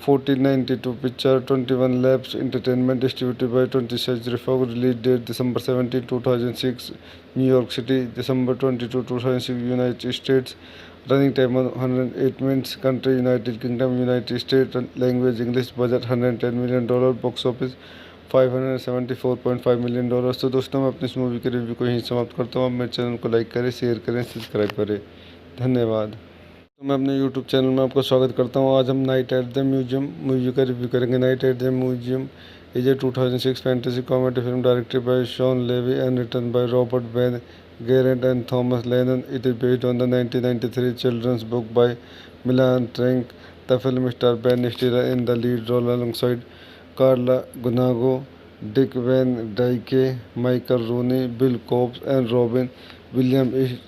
[SPEAKER 1] 1492 picture, 21 Labs Entertainment, distributed by 20th Century Fox, release date December 17, 2006, New York City, December 22, 2006, United States, running time 108 minutes, country United Kingdom, United States, language English, budget $110 million, box office $574.5 million. तो दोस्तों मैं अपनी इस movie के review को यहीं समाप्त करता हूँ। आप मेरे चैनल को लाइक करें, शेयर करें, सब्सक्राइब करें। धन्यवाद। तो मैं अपने यूट्यूब चैनल में आपका स्वागत करता हूँ। आज हम night at the museum movie का रिव्यू करेंगे। Night at the museum is a 2006 fantasy comedy film directed by Shawn Levy and written by Robert Ben Garrett and Thomas Lennon. It is based on the 1993 children's book by Milan Trank. The film stars Ben Stiller in the lead role alongside Carla Gunago, Dick Van Dyke, Michael Rooney, Bill Cobbs, and Robin Williams.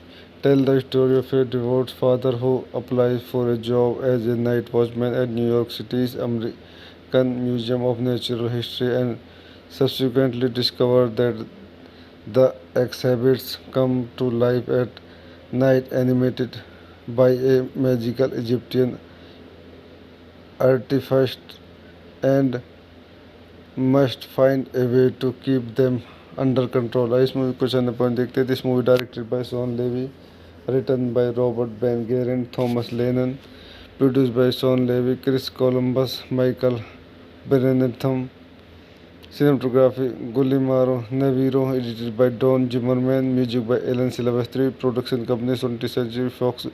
[SPEAKER 1] Tell the story of a divorced father who applies for a job as a night watchman at New York City's American Museum of Natural History and subsequently discovers that the exhibits come to life at night, animated by a magical Egyptian artifact, and must find a way to keep them under control. इस movie को channel point देखते हैं। This movie directed by Shawn Levy, written by Robert Ben Garrett, Thomas Lennon, produced by Sean Levy, Chris Columbus, Michael Berentham. Cinematography Guillermo Navarro, edited by Don Zimmerman, music by Alan Silvestri, production company 20th Century Fox,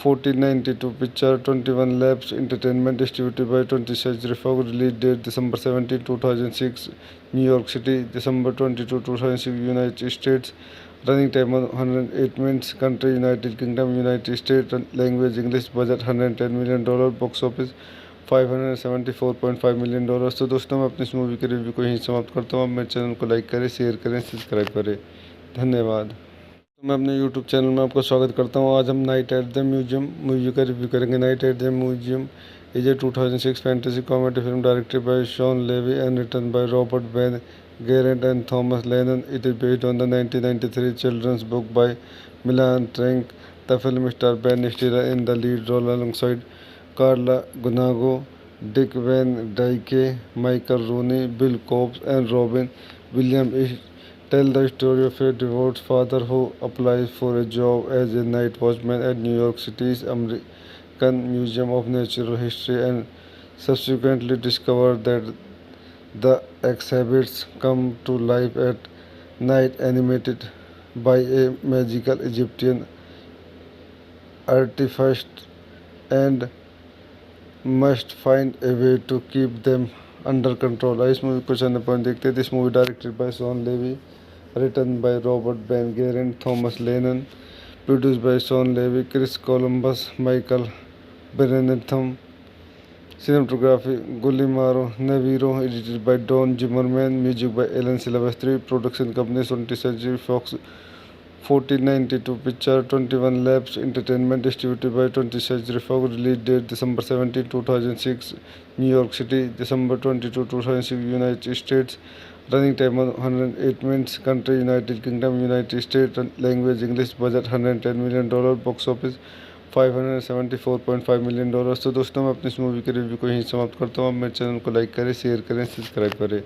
[SPEAKER 1] 1492 Picture, 21 Labs Entertainment, distributed by 20th Century Fox, release date December 17, 2006, New York City, December 22, 2006, United States, running time 108 minutes, country United Kingdom, United States, language English, budget $110 million, box office $574.5 million. तो दोस्तों मैं अपनी इस movie के review को यहीं समाप्त करता हूँ। आप मेरे चैनल को लाइक करें, शेयर करें, सब्सक्राइब करें। धन्यवाद। तो मैं अपने यूट्यूब चैनल में आपका स्वागत करता हूँ। आज हम night at the museum movie का रिव्यू करेंगे। Night at the museum is a 2006 fantasy comedy film directed by Shawn Levy and written by Robert Ben Garrett and Thomas Lennon. It is based on the 1993 children's book by Milan Trank. The film stars Ben Stiller in the lead role alongside Carla Gunago, Dick Van Dyke, Michael Rooney, Bill Cobbs, and Robin Williams. Tell the story of a divorced father who applies for a job as a night watchman at New York City's American Museum of Natural History and subsequently discovers that the exhibits come to life at night, animated by a magical Egyptian artifact, and must find a way to keep them under control. इस movie को channel point देखते हैं। This movie directed by Shawn Levy, written by Robert Ben Garrett, Thomas Lennon, produced by Sean Levy, Chris Columbus, Michael Berentham. Cinematography Guillermo Navarro, edited by Don Zimmerman, music by Alan Silvestri, production company 20th Century Fox, 1492 Picture, 21 Labs Entertainment, distributed by 20th Century Fox, release date December 17, 2006, New York City, December 22, 2006, United States, running time 108 minutes, country United Kingdom, United States, language English, budget $110 million, box office $574.5 million. तो दोस्तों मैं अपनी इस movie के review को यहीं समाप्त करता हूँ। आप मेरे चैनल को लाइक करें, शेयर करें, सब्सक्राइब करें।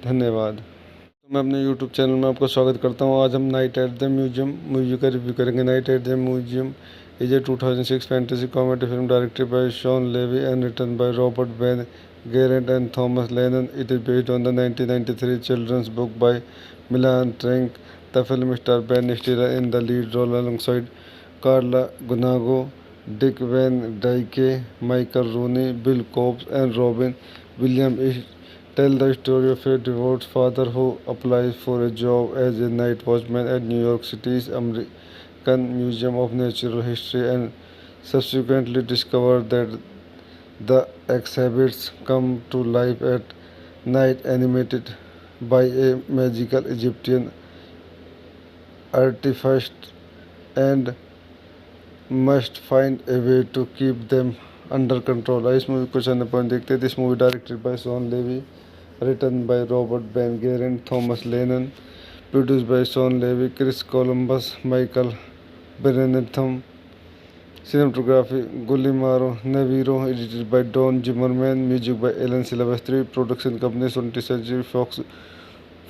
[SPEAKER 1] धन्यवाद। तो मैं अपने यूट्यूब चैनल में आपका स्वागत करता हूँ। आज हम night at the museum movie का रिव्यू करेंगे। Night at the museum is a 2006 fantasy comedy film directed by Shawn Levy and written by Robert Ben Garrett and Thomas Lennon. It is based on the 1993 children's book by Milan Trank. The film stars Ben Stiller in the lead role alongside Carla Gunago, Dick Van Dyke, Michael Rooney, Bill Cobbs, and Robin Williams. Tell the story of a divorced father who applies for a job as a night watchman at New York City's American Museum of Natural History and subsequently discovers that the exhibits come to life at night, animated by a magical Egyptian artifact, and must find a way to keep them under control. इस movie को channel point देखते हैं। This movie directed by Shawn Levy, written by Robert Ben Garrett, Thomas Lennon, produced by Sean Levy, Chris Columbus, Michael Berentham. Cinematography Guillermo Navarro, edited by Don Zimmerman, music by Alan Silvestri, production company 20th Century Fox,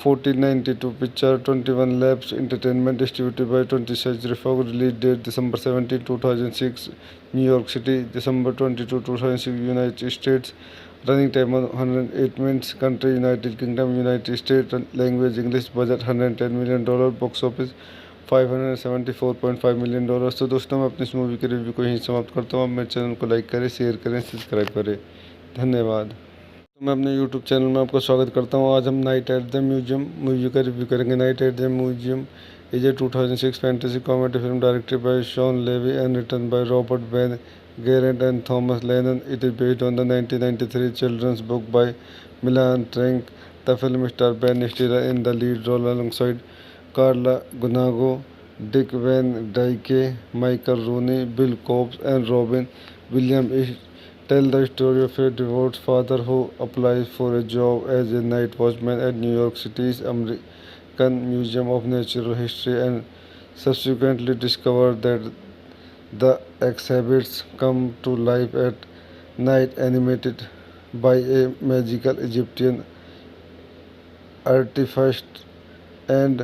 [SPEAKER 1] 1492 Picture, 21 Labs Entertainment, distributed by 20th Century Fox, release date December 17, 2006, New York City, December 22, 2006, United States, Running time 108 minutes. Country United Kingdom, United States. Language English. Budget $110 million. Box office $574.5 million। तो दोस्तों मैं अपनी इस movie के review को यहीं समाप्त करता हूँ। आप मेरे चैनल को लाइक करें, शेयर करें, सब्सक्राइब करें। धन्यवाद। तो मैं अपने यूट्यूब चैनल में आपका स्वागत करता हूँ। आज हम night at the museum movie का रिव्यू करेंगे। Night at the museum is a 2006 fantasy comedy film directed by Shawn Levy and written by Robert Ben Garrett and Thomas Lennon. It is based on the 1993 children's book by Milan Trank. The film stars Ben Stiller in the lead role alongside Carla Gunago, Dick Van Dyke, Michael Rooney, Bill Cobbs, and Robin Williams. It tells the story of a divorced father who applies for a job as a night watchman at New York City's American Museum of Natural History and subsequently discovers that the exhibits come to life at night, animated by a magical Egyptian artifact, and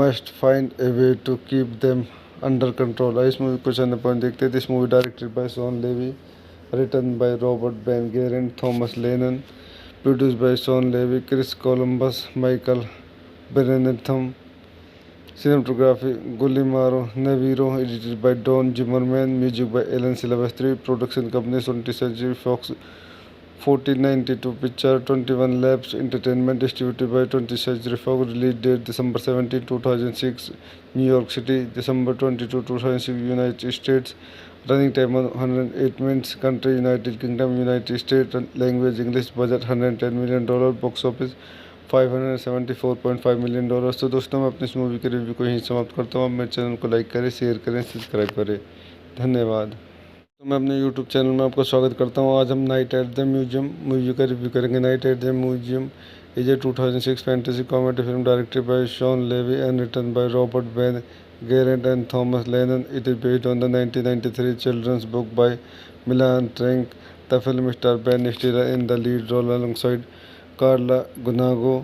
[SPEAKER 1] must find a way to keep them under control। इस movie को channel point देखते हैं। This movie directed by Shawn Levy, written by Robert Ben Garrett, Thomas Lennon, produced by Sean Levy, Chris Columbus, Michael Brennatham. Cinematography Guillermo Navarro, edited by Don Zimmerman, music by Alan Silvestri, production company 20th Century Fox, 1492 Picture, 21 Labs Entertainment, distributed by 20th Century Fox, release date December 17, 2006, New York City, December 22, 2006, United States, running time 108 minutes, country United Kingdom, United States, language English, budget $110 million, box office $574.5 million। तो दोस्तों मैं अपनी इस movie के review को यहीं समाप्त करता हूँ। आप मेरे चैनल को लाइक करें, शेयर करें, सब्सक्राइब करें। धन्यवाद। तो मैं अपने यूट्यूब चैनल में आपका स्वागत करता हूँ। आज हम night at the museum movie का रिव्यू करेंगे। Night at the museum is a 2006 fantasy comedy film directed by Shawn Levy and written by Robert Ben Garrett and Thomas Lennon. It is based on the 1993 children's book by Milan Trank. The film stars Ben Stiller in the lead role alongside Carla Gunago,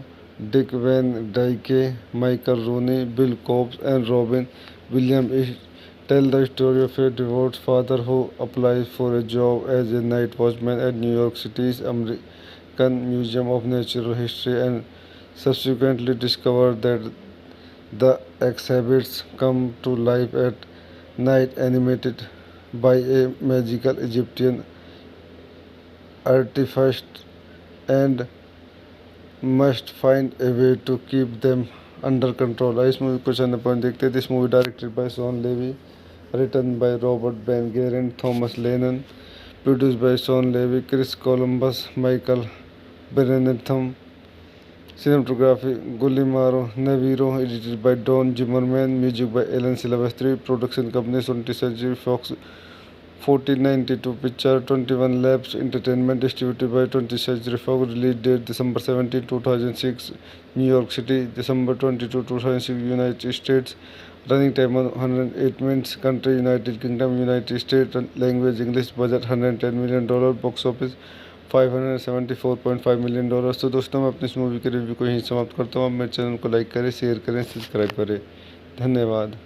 [SPEAKER 1] Dick Van Dyke, Michael Rooney, Bill Cobbs, and Robin Williams. It tells the story of a divorced father who applies for a job as a night watchman at New York City's American Museum of Natural History and subsequently discovers that the exhibits come to life at night, animated by a magical Egyptian artifact, and must find a way to keep them under control। इस movie को channel point देखते हैं। This movie directed by Shawn Levy, written by Robert Ben Garrett, Thomas Lennon, produced by Sean Levy, Chris Columbus, Michael Brennatham. Cinematography Guillermo Navarro, edited by Don Zimmerman, music by Alan Silvestri, production company 20th Century Fox, 1492 Picture, 21 Labs Entertainment, distributed by 20th Century Fox, release date December 17, 2006, New York City, December 22, 2006, United States, running time 108 minutes, country United Kingdom, United States, language English, budget $110 million, box office $574.5 million। तो दोस्तों मैं अपनी इस movie के review को यहीं समाप्त करता हूँ। आप मेरे चैनल को लाइक करें, शेयर करें, सब्सक्राइब करें। धन्यवाद।